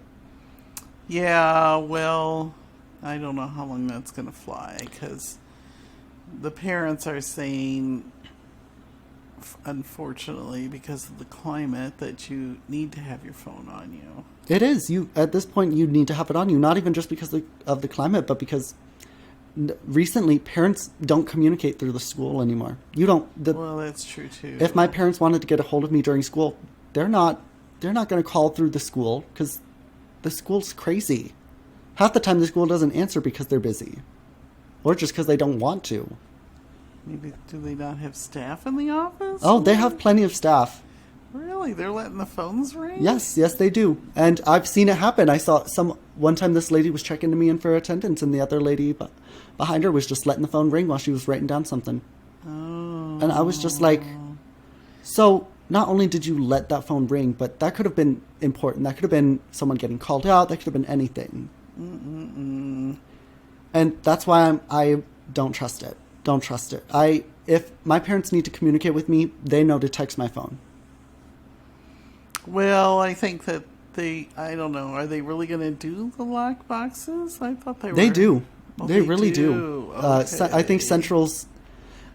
B: Yeah, well, I don't know how long that's going to fly, because the parents are saying, unfortunately, because of the climate, that you need to have your phone on you.
A: It is. At this point, you need to have it on you, not even just because of the climate, but because recently parents don't communicate through the school anymore.
B: Well, that's true too.
A: If my parents wanted to get a hold of me during school, they're not going to call through the school because the school's crazy. Half the time the school doesn't answer because they're busy, or just because they don't want to.
B: Maybe do they not have staff in the office?
A: Oh, they have plenty of staff.
B: Really? They're letting the phones ring?
A: Yes, they do. And I've seen it happen. I saw one time this lady was checking me in for attendance, and the other lady behind her was just letting the phone ring while she was writing down something.
B: Oh.
A: And I was just like, so not only did you let that phone ring, but that could have been important. That could have been someone getting called out. That could have been anything.
B: Mm-mm-mm.
A: And that's why I don't trust it. Don't trust it. If my parents need to communicate with me, they know to text my phone.
B: Well, I think that I don't know, are they really going to do the lock boxes? I thought they were.
A: They do.
B: Oh,
A: they really do.
B: Okay.
A: I think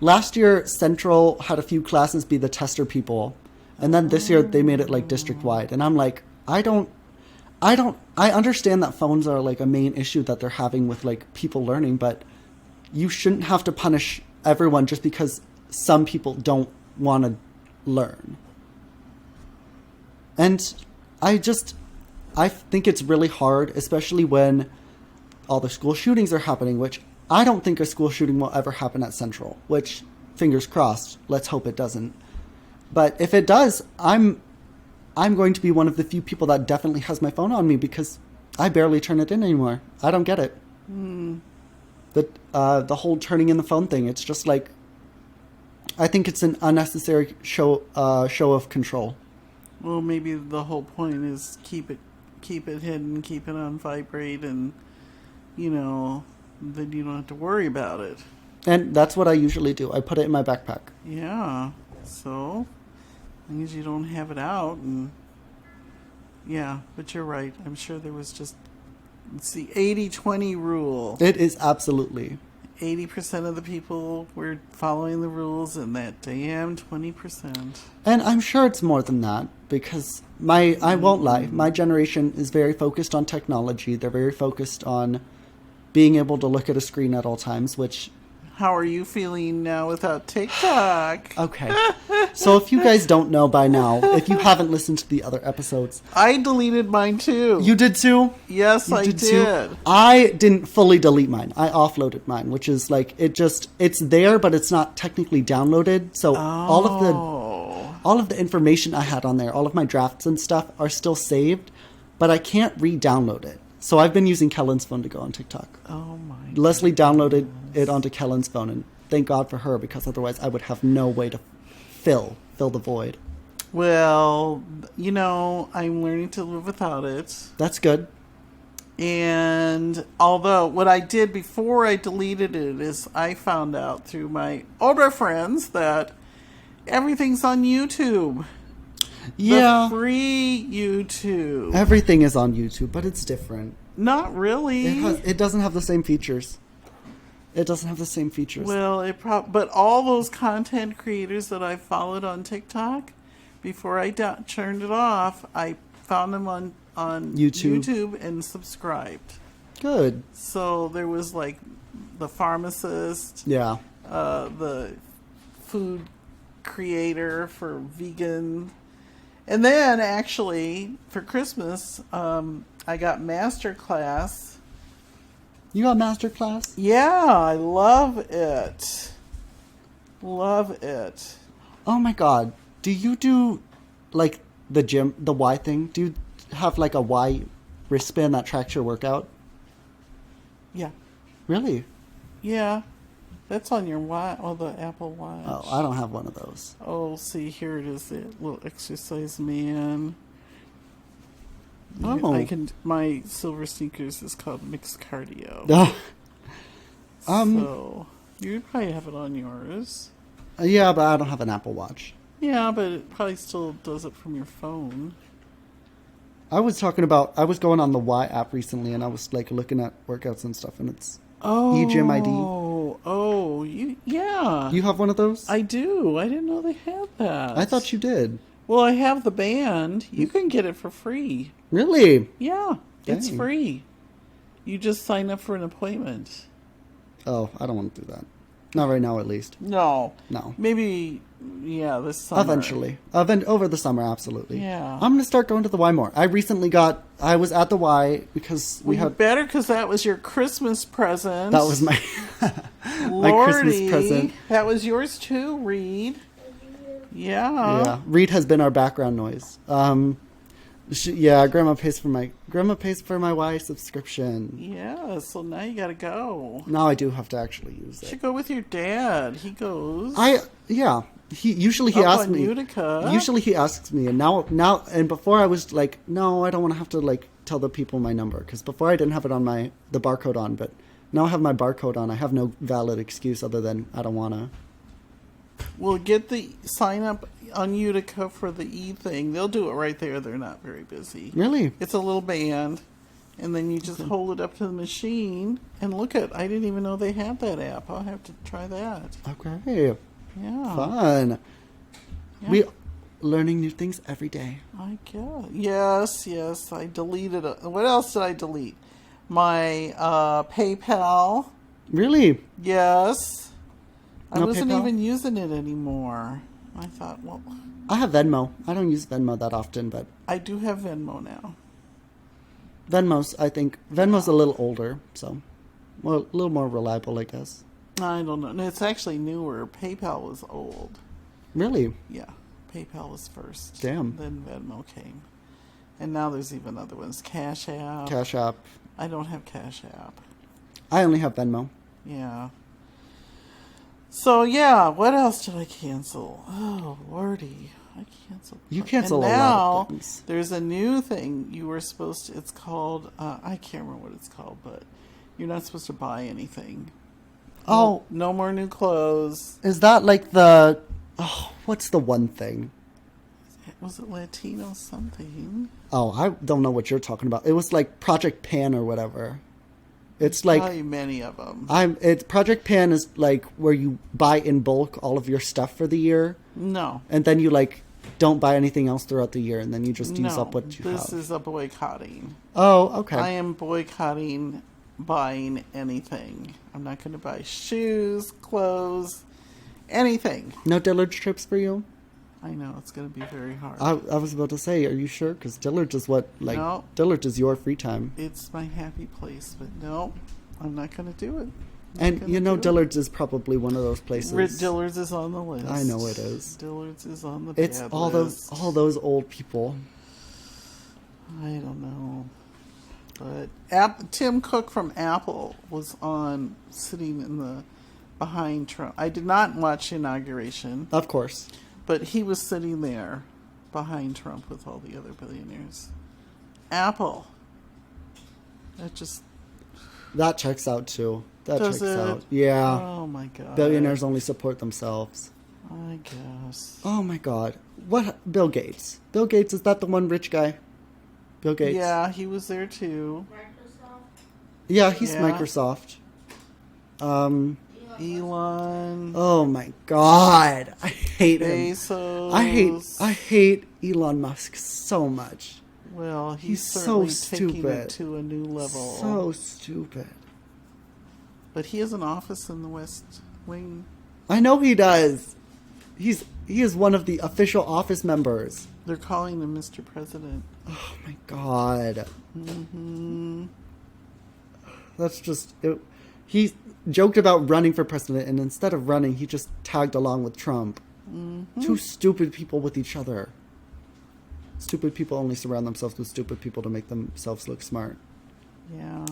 A: last year, Central had a few classes be the tester people. And then this year they made it district-wide. And I'm like, I understand that phones are a main issue that they're having with people learning, but you shouldn't have to punish everyone just because some people don't want to learn. And I think it's really hard, especially when all the school shootings are happening, which I don't think a school shooting will ever happen at Central, which, fingers crossed, let's hope it doesn't. But if it does, I'm going to be one of the few people that definitely has my phone on me because I barely turn it in anymore. I don't get it. The whole turning in the phone thing, it's just I think it's an unnecessary show of control.
B: Well, maybe the whole point is keep it hidden, keep it on vibrate, and then you don't have to worry about it.
A: And that's what I usually do. I put it in my backpack.
B: Yeah. So, as long as you don't have it out, and yeah, but you're right. I'm sure there was just, it's the 80-20 rule.
A: It is absolutely.
B: 80% of the people were following the rules, and that damn 20%.
A: And I'm sure it's more than that, because I won't lie, my generation is very focused on technology. They're very focused on being able to look at a screen at all times, which...
B: How are you feeling now without TikTok?
A: Okay. So if you guys don't know by now, if you haven't listened to the other episodes...
B: I deleted mine too.
A: You did too?
B: Yes, I did.
A: Too? I didn't fully delete mine. I offloaded mine, which is like, it's there, but it's not technically downloaded. So all of the information I had on there, all of my drafts and stuff are still saved, but I can't re-download it. So I've been using Kellen's phone to go on TikTok.
B: Oh my
A: Leslie downloaded it onto Kellen's phone, and thank God for her, because otherwise I would have no way to fill the void.
B: Well, you know, I'm learning to live without it.
A: That's good.
B: And although what I did before I deleted it is I found out through my older friends that everything's on YouTube.
A: Yeah.
B: The free YouTube.
A: Everything is on YouTube, but it's different.
B: Not really.
A: It doesn't have the same features. It doesn't have the same features.
B: Well, but all those content creators that I followed on TikTok, before I turned it off, I found them on YouTube and subscribed.
A: Good.
B: So there was like the pharmacist,
A: Yeah,
B: the food creator for vegan, and then actually for Christmas, I got Masterclass.
A: you got Masterclass?
B: Yeah, I love it. Love it.
A: Oh my God! Do you do like the gym, the Y thing? Do you have like a Y wristband that tracks your workout?
B: Yeah.
A: Really?
B: Yeah. That's on your watch, the Apple Watch.
A: Oh, I don't have one of those.
B: Oh, see, here it is, the little exercise man.
A: Oh.
B: My silver sneakers is called mixed cardio.
A: Oh.
B: So, you probably have it on yours.
A: Yeah, but I don't have an Apple Watch.
B: Yeah, but it probably still does it from your phone.
A: I was going on the Y app recently, and I was like looking at workouts and stuff, and it's eGym ID.
B: Yeah.
A: You have one of those?
B: I do. I didn't know they had that.
A: I thought you did.
B: Well, I have the band. You can get it for free.
A: Really?
B: Yeah, it's
A: Dang.
B: free. You just sign up for an appointment.
A: Oh, I don't want to do that. Not right now, at least.
B: No.
A: Maybe,
B: this summer.
A: eventually. Over the summer, absolutely.
B: Yeah.
A: I'm going to start going to the Y more. I was at the Y because we had...
B: better, because that was your Christmas present.
A: That was my, my Christmas present.
B: That was yours too, Reed. Yeah.
A: Yeah. Reed has been our background noise. Grandma pays for my Y subscription.
B: Yeah, so now you gotta go.
A: Now I do have to actually use
B: You
A: it.
B: should go with your dad. He goes.
A: He usually asks me.
B: Utica.
A: Usually he asks me, and now and before I was like, no, I don't want to have to like tell the people my number, because before I didn't have it on the barcode on, but now I have my barcode on. I have no valid excuse other than I don't want to.
B: Well, get the sign up on Utica for the thing. They'll do it right there. They're not very busy.
A: Really?
B: It's a little band, and then you just hold it up to the machine and look at. I didn't even know they had that app. I'll have to try that.
A: Okay.
B: Yeah.
A: Fun.
B: Yeah.
A: We learning new things every day.
B: I guess. Yes. I deleted it. What else did I delete? My PayPal.
A: Really?
B: Yes. I
A: No
B: wasn't
A: PayPal?
B: even using it anymore. I thought, well,
A: I have Venmo. I don't use Venmo that often, but
B: I do have Venmo now.
A: Venmo's a little older, so a little more reliable, I guess.
B: I don't know. No, it's actually newer. PayPal was old.
A: Really?
B: Yeah. PayPal was first.
A: Damn.
B: Then Venmo came. And now there's even other ones. Cash App.
A: Cash App.
B: I don't have Cash App.
A: I only have Venmo.
B: Yeah. So, yeah, what else did I cancel? Oh, Lordy. I canceled.
A: You cancel
B: and
A: a lot of
B: now,
A: things.
B: there's a new thing you were supposed to, it's called, I can't remember what it's called, but you're not supposed to buy anything.
A: Oh.
B: No more new clothes.
A: Is that like what's the one thing?
B: Was it Latino something?
A: Oh, I don't know what you're talking about. It was like Project Pan or whatever. It's like
B: Probably many of them.
A: it's Project Pan is like where you buy in bulk all of your stuff for the year,
B: No.
A: and then you like don't buy anything else throughout the year, and then you just use up what you
B: This
A: have.
B: is a boycotting.
A: Oh, okay.
B: I am boycotting buying anything. I'm not going to buy shoes, clothes, anything.
A: No Dillard's trips for you?
B: I know it's going to be very hard.
A: I was about to say, are you sure? Because Dillard's is what, like,
B: No.
A: Dillard's is your free time.
B: It's my happy place, but no, I'm not going to do it.
A: And you know Dillard's is probably one of those places.
B: Dillard's is on the list.
A: I know it is.
B: Dillard's is on the
A: It's
B: bad
A: all
B: list.
A: those old people.
B: I don't know. But Tim Cook from Apple was on sitting in the behind Trump. I did not watch the inauguration,
A: Of course.
B: but he was sitting there behind Trump with all the other billionaires. Apple.
A: That checks out too. That
B: Does
A: checks
B: it?
A: out. Yeah.
B: Oh my god.
A: Billionaires only support themselves.
B: I guess.
A: Oh my god. What? Bill Gates. Bill Gates, is that the one rich guy? Bill Gates.
B: Yeah, he was there too.
A: Yeah, he's
B: Yeah.
A: Microsoft.
B: Elon.
A: Oh my god. I hate him.
B: Bezos.
A: I hate Elon Musk so much.
B: Well,
A: He's
B: certainly
A: so
B: taking
A: stupid.
B: it to a new level.
A: So stupid.
B: But he has an office in the West Wing.
A: I know he does. He is one of the official office members.
B: They're calling him Mr. President.
A: Oh my god.
B: Mm-hmm.
A: That's just it. He joked about running for president, and instead of running, he just tagged along with Trump.
B: Mm-hmm.
A: Two stupid people with each other. Stupid people only surround themselves with stupid people to make themselves look smart.
B: Yeah,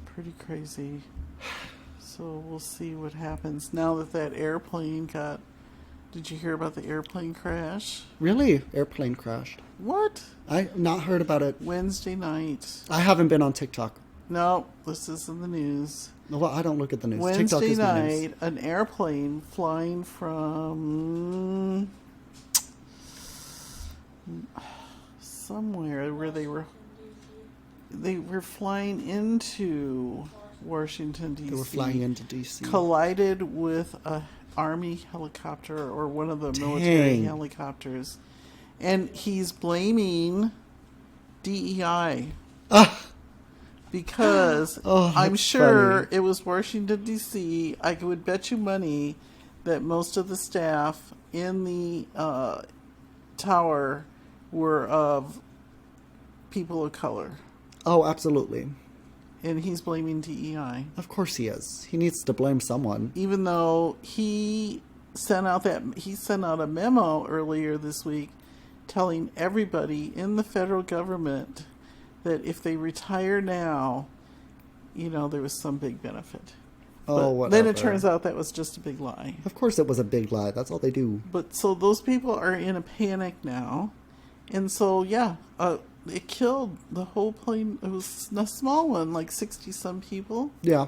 B: pretty crazy. So we'll see what happens now that airplane got. Did you hear about the airplane crash?
A: Really? Airplane crashed.
B: What?
A: I've not heard about it.
B: Wednesday night.
A: I haven't been on TikTok.
B: No, this is in the news.
A: Well, I don't look at the news. TikTok
B: Wednesday
A: is the news.
B: night, an airplane flying from somewhere where they were flying into Washington D.C.
A: They were flying into D.C.
B: collided with a Army helicopter or one of the military
A: Dang.
B: helicopters, and he's blaming DEI. Because
A: Oh,
B: I'm
A: that's
B: sure
A: funny.
B: it was Washington, D.C. I would bet you money that most of the staff in the tower were of people of color.
A: Oh, absolutely.
B: And he's blaming DEI.
A: Of course he is. He needs to blame someone.
B: Even though he sent out a memo earlier this week telling everybody in the federal government that if they retire now, there was some big benefit.
A: Oh,
B: But
A: whatever.
B: then it turns out that was just a big lie.
A: Of course it was a big lie. That's all they do.
B: But so those people are in a panic now. And so, it killed the whole plane. It was a small one, like 60-some people.
A: Yeah.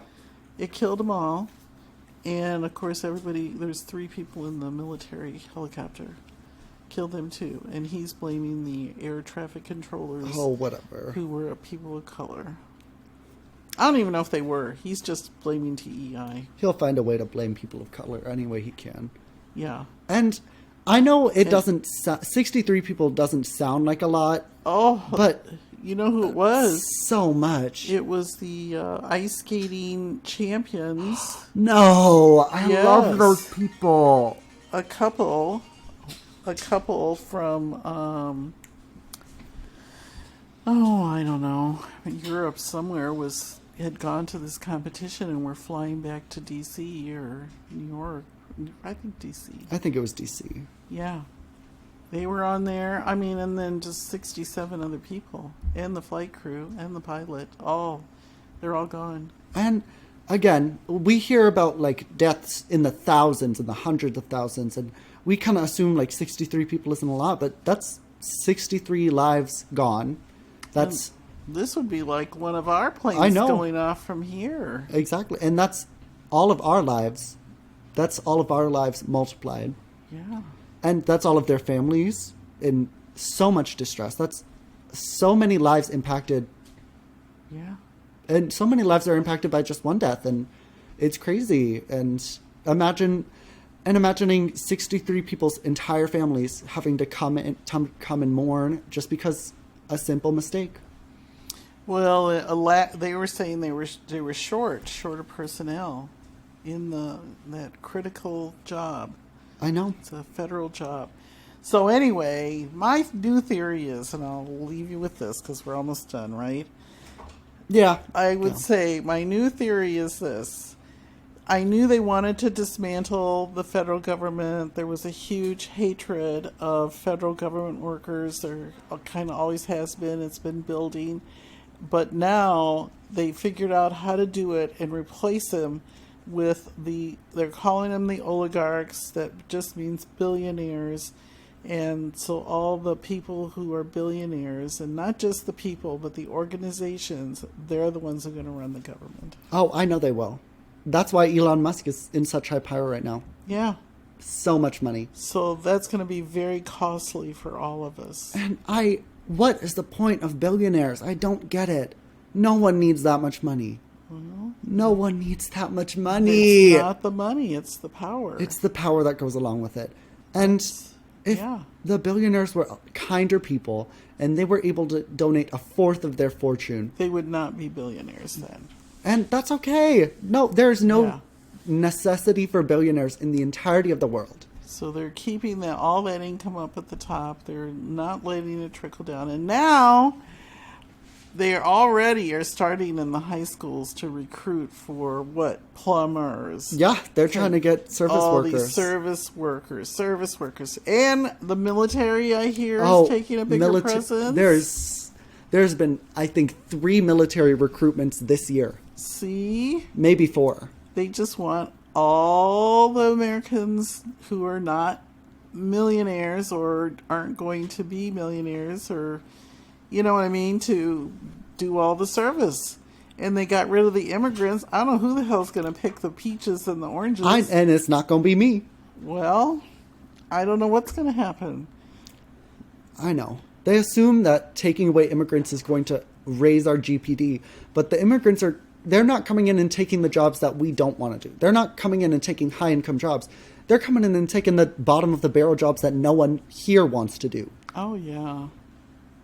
B: It killed them all. And, of course, there's 3 people in the military helicopter. Killed them, too. And he's blaming the air traffic controllers.
A: Oh, whatever.
B: Who were people of color. I don't even know if they were. He's just blaming DEI.
A: He'll find a way to blame people of color any way he can.
B: Yeah.
A: And I know it doesn't... 63 people doesn't sound like a lot.
B: Oh,
A: But...
B: You know who it was?
A: So much.
B: It was the ice skating champions.
A: No! I
B: Yes.
A: love those people.
B: A couple from I don't know, Europe somewhere had gone to this competition and were flying back to DC or New York. I think DC.
A: I think it was D.C.
B: Yeah. They were on there. I mean, and then just 67 other people and the flight crew and the pilot. They're all gone.
A: And again, we hear about like deaths in the thousands and the hundreds of thousands, and we kind of assume like 63 people isn't a lot, but that's 63 lives gone. That's
B: This would be like one of our planes
A: I know.
B: going off from here.
A: exactly, and that's all of our lives. That's all of our lives multiplied,
B: Yeah.
A: and that's all of their families in so much distress. That's so many lives impacted
B: Yeah.
A: And so many lives are impacted by just one death, and it's crazy. And imagining 63 people's entire families having to come and mourn just because a simple mistake.
B: Well, they were saying they were short of personnel in that critical job.
A: I know.
B: It's a federal job. So anyway, my new theory is, and I'll leave you with this because we're almost done, right?
A: Yeah.
B: I would say my new theory is this. I knew they wanted to dismantle the federal government. There was a huge hatred of federal government workers. There kind of always has been. It's been building. But now they figured out how to do it and replace them with they're calling them the oligarchs. That just means billionaires. And so all the people who are billionaires, and not just the people, but the organizations, they're the ones who are going to run the government.
A: Oh, I know they will. That's why Elon Musk is in such high power right now.
B: Yeah.
A: So much money.
B: So that's going to be very costly for all of us.
A: And what is the point of billionaires? I don't get it. No one needs that much money.
B: Well,
A: no one needs that much money.
B: It's not the money, it's the power.
A: It's the power that goes along with it. And if the billionaires were kinder people and they were able to donate a fourth of their fortune,
B: they would not be billionaires then.
A: And that's okay. No, there's no necessity for billionaires in the entirety of the world.
B: So they're keeping all that income up at the top. They're not letting it trickle down. And now they already are starting in the high schools to recruit for plumbers.
A: Yeah, they're trying to get service workers.
B: These service workers. And the military, I hear, is taking a bigger presence.
A: There's been, I think, 3 military recruitments this year.
B: See?
A: Maybe 4.
B: They just want all the Americans who are not millionaires or aren't going to be millionaires or, you know what I mean, to do all the service. And they got rid of the immigrants. I don't know who the hell's going to pick the peaches and the oranges.
A: And it's not going to be me.
B: Well, I don't know what's going to happen.
A: I know. They assume that taking away immigrants is going to raise our GPD, but the immigrants they're not coming in and taking the jobs that we don't want to do. They're not coming in and taking high-income jobs. They're coming in and taking the bottom-of-the-barrel jobs that no one here wants to do.
B: Oh, yeah.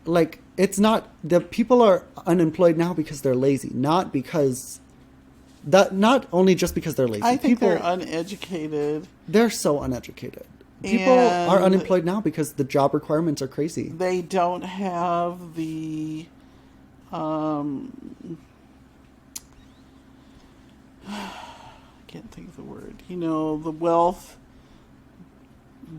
A: Like, it's not... The people are unemployed now because they're lazy, not only just because they're lazy.
B: I think they're uneducated.
A: They're so uneducated. People are unemployed now because the job requirements are crazy.
B: They don't have the... I can't think of the word. The wealth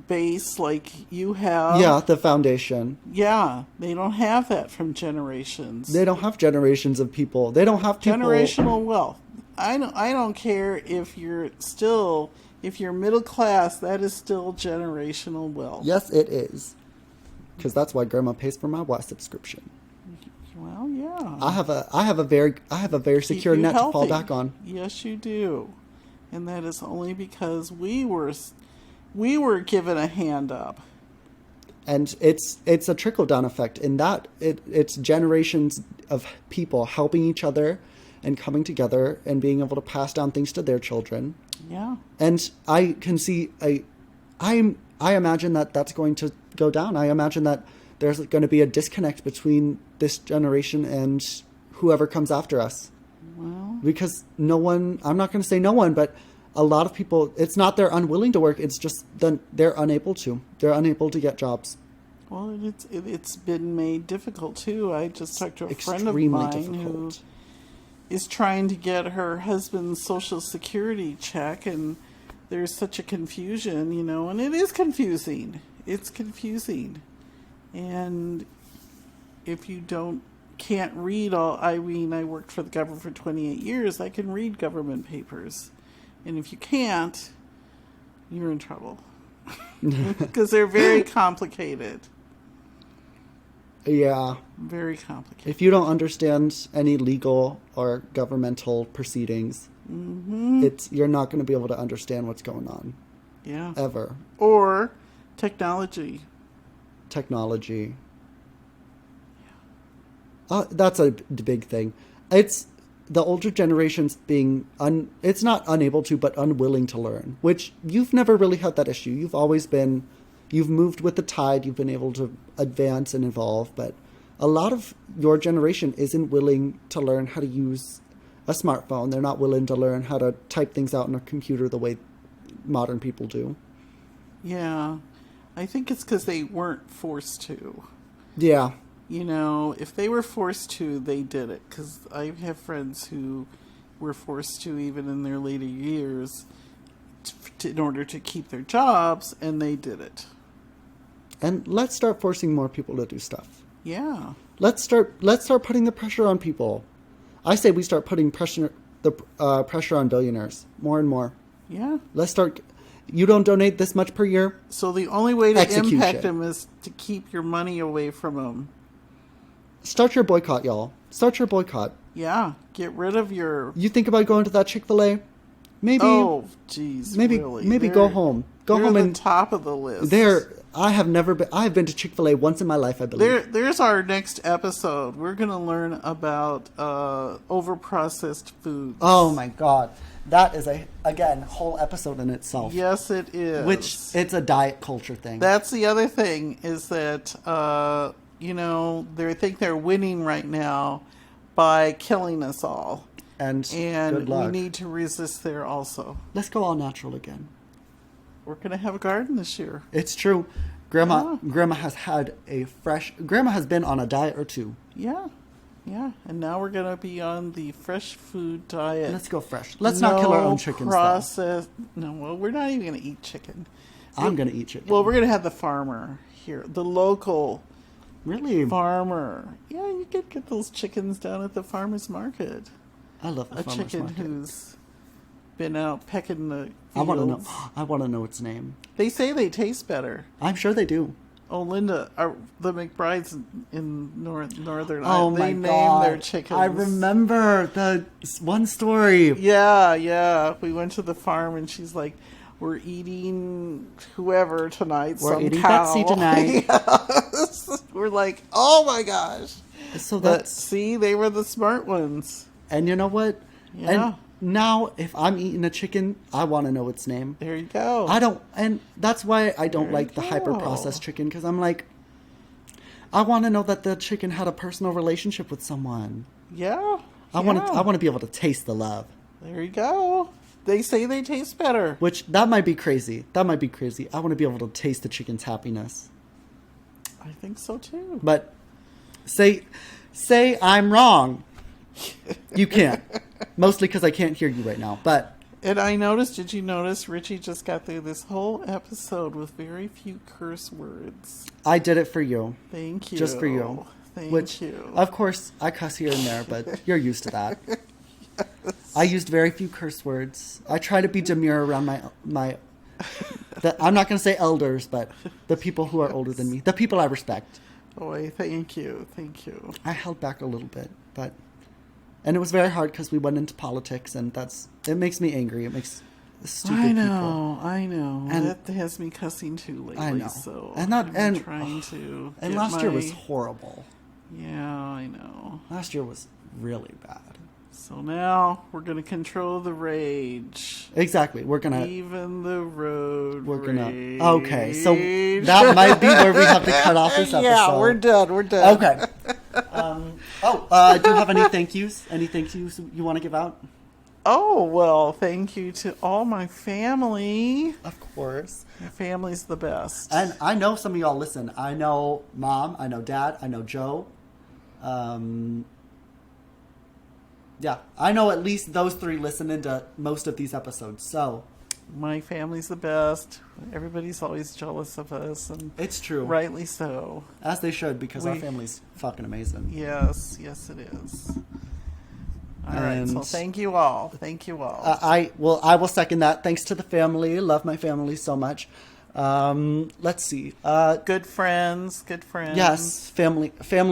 B: base like you have.
A: Yeah, the foundation.
B: Yeah, they don't have that from generations.
A: They don't have generations of people. They don't have people.
B: Generational wealth. I don't care if you're middle class, that is still generational wealth.
A: Yes, it is. Because that's why Grandma pays for my Y subscription.
B: Well, yeah.
A: I have a very secure net to fall back on.
B: Yes, you do. And that is only because we were given a hand up.
A: And it's a trickle down effect in that it's generations of people helping each other and coming together and being able to pass down things to their children.
B: Yeah.
A: And I can see I imagine that that's going to go down. I imagine that there's going to be a disconnect between this generation and whoever comes after us.
B: Well,
A: because I'm not going to say no one, but a lot of people, it's not they're unwilling to work, it's just they're unable to. They're unable to get jobs.
B: Well, it's been made difficult too. I just talked to a friend of
A: Extremely
B: mine
A: difficult.
B: who is trying to get her husband's Social Security check, and there's such a confusion, and it is confusing. It's confusing. And if you can't read I worked for the government for 28 years, I can read government papers. And if you can't, you're in trouble. Because they're very complicated.
A: Yeah.
B: Very complicated.
A: If you don't understand any legal or governmental proceedings, you're not going to be able to understand what's going on.
B: Yeah.
A: Ever.
B: Or technology.
A: That's a big thing. It's the older generation's being it's not unable to, but unwilling to learn, which you've never really had that issue. You've moved with the tide, you've been able to advance and evolve, but a lot of your generation isn't willing to learn how to use a smartphone. They're not willing to learn how to type things out on a computer the way modern people do.
B: Yeah. I think it's because they weren't forced to.
A: Yeah.
B: You know, if they were forced to, they did it. Because I have friends who were forced to, even in their later years, in order to keep their jobs, and they did it.
A: And let's start forcing more people to do stuff.
B: Yeah.
A: Let's start putting the pressure on people. I say we start putting pressure on billionaires more and more.
B: Yeah.
A: Let's start. You don't donate this much per year.
B: So the only way to
A: Execution.
B: impact them is to keep your money away from them.
A: Start your boycott, y'all. Start your boycott.
B: Yeah. Get rid of your...
A: You think about going to that Chick-fil-A? Maybe.
B: Oh, jeez. Really?
A: Maybe go home. Go home
B: and
A: and
B: top of the list.
A: I have been to Chick-fil-A once in my life, I believe.
B: There's our next episode. We're going to learn about overprocessed foods.
A: Oh my God. That is again, whole episode in itself.
B: Yes, it is.
A: Which, it's a diet culture thing.
B: That's the other thing, is that, they think they're winning right now by killing us all.
A: And good
B: we
A: luck.
B: need to resist there also.
A: Let's go all natural again.
B: We're going to have a garden this year.
A: It's true. Grandma has been on a diet or two.
B: Yeah. Yeah. And now we're going to be on the fresh food diet.
A: Let's go fresh. Let's not kill our own chickens.
B: No, well, we're not even going to eat chicken.
A: I'm going to eat chicken.
B: Well, we're going to have the farmer here. The local farmer. Yeah, you could get those chickens down at the farmer's market.
A: I love the farmer's
B: chicken
A: market.
B: Who's been out pecking the fields.
A: I want to know its name.
B: They say they taste better.
A: I'm sure they do.
B: Oh, Linda, the McBrides in Northern
A: Oh
B: Ireland,
A: my
B: they
A: God.
B: name their chickens.
A: I remember the one story.
B: Yeah. We went to the farm and she's like, we're eating whoever tonight.
A: We're
B: some
A: eating
B: cow.
A: Betsy tonight.
B: Yes. We're like, oh my gosh.
A: So
B: But see, they were the smart ones.
A: And you know what?
B: Yeah.
A: And now, if I'm eating a chicken, I want to know its name.
B: There you go.
A: And that's why I don't like the hyper-processed chicken, because I'm like, I want to know that the chicken had a personal relationship with someone.
B: Yeah.
A: I want to be able to taste the love.
B: There you go. They say they taste better.
A: Which, that might be crazy. I want to be able to taste the chicken's happiness.
B: I think so too.
A: But say I'm wrong. You can't. Mostly because I can't hear you right now. But
B: And did you notice Richie just got through this whole episode with very few curse words?
A: I did it for you.
B: Thank you.
A: Just for you.
B: Thank you.
A: Of course, I cuss here and there, but you're used to that. Yes. I used very few curse words. I try to be demure around my I'm not going to say elders, but the people who are older than me. The people I respect.
B: Boy, thank you. Thank you.
A: I held back a little bit, and it was very hard because we went into politics, and it makes me angry. It makes stupid people.
B: I know.
A: And
B: that has me cussing too lately.
A: I know.
B: So
A: and
B: I'm trying to.
A: And last year was horrible.
B: Yeah, I know.
A: Last year was really bad.
B: So now we're gonna control the rage.
A: Exactly. We're gonna
B: even the road.
A: Rage. Okay, so that might be where we have to cut off this episode.
B: Yeah, we're done.
A: Okay. Do you have any thank yous? Any thank yous you want to give out?
B: Oh, well, thank you to all my family.
A: Of course.
B: My family's the best.
A: And I know some of y'all listen. I know Mom, I know Dad, I know Joe. Yeah, I know at least those three listen into most of these episodes, so.
B: My family's the best. Everybody's always jealous of us. And
A: it's true.
B: Rightly so.
A: As they should, because our family's fucking amazing.
B: Yes, it is. All right, so thank you all. Thank you all.
A: I will second that. Thanks to the family. Love my family so much. Let's see.
B: Good friends.
A: Yes, family,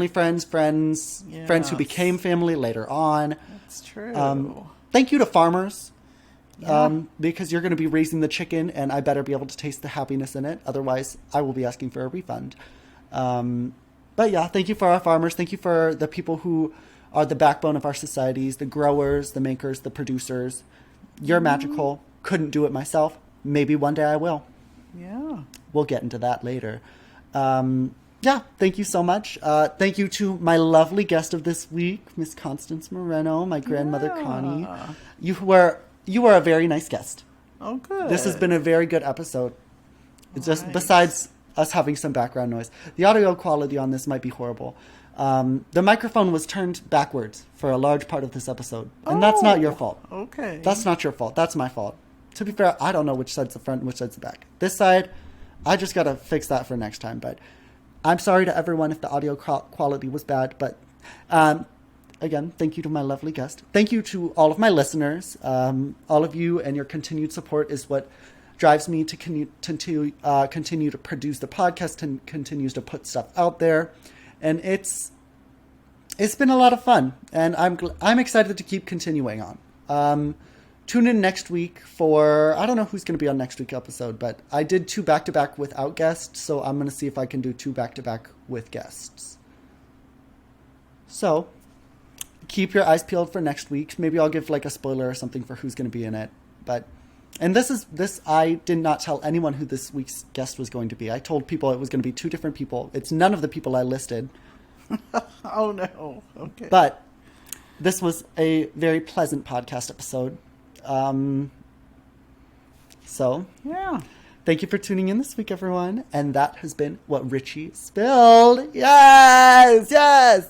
A: friends,
B: yes.
A: Friends who became family later on.
B: That's true.
A: Thank you to farmers.
B: Yeah.
A: Because you're going to be raising the chicken, and I better be able to taste the happiness in it. Otherwise, I will be asking for a refund. But yeah, thank you for our farmers. Thank you for the people who are the backbone of our societies, the growers, the makers, the producers. You're magical. Couldn't do it myself. Maybe one day I will.
B: Yeah.
A: We'll get into that later. Yeah, thank you so much. Thank you to my lovely guest of this week, Miss Constance Moreno, my grandmother Connie. You were a very nice guest.
B: Oh, good.
A: This has been a very good episode. It's just
B: Right.
A: besides us having some background noise. The audio quality on this might be horrible. The microphone was turned backwards for a large part of this episode. And that's not your fault.
B: Okay.
A: That's not your fault. That's my fault. To be fair, I don't know which side's the front and which side's the back. This side, I just got to fix that for next time. But I'm sorry to everyone if the audio quality was bad. But again, thank you to my lovely guest. Thank you to all of my listeners. All of you and your continued support is what drives me to continue to produce the podcast and continues to put stuff out there. And it's been a lot of fun. And I'm excited to keep continuing on. Tune in next week for, I don't know who's going to be on next week's episode, but I did 2 back-to-back without guests, so I'm going to see if I can do 2 back-to-back with guests. So, keep your eyes peeled for next week. Maybe I'll give like a spoiler or something for who's going to be in it. And I did not tell anyone who this week's guest was going to be. I told people it was going to be 2 different people. It's none of the people I listed.
B: Oh, no. Okay.
A: But this was a very pleasant podcast episode. So,
B: Yeah.
A: thank you for tuning in this week, everyone. And that has been What Richie Spilled. Yes! Yes!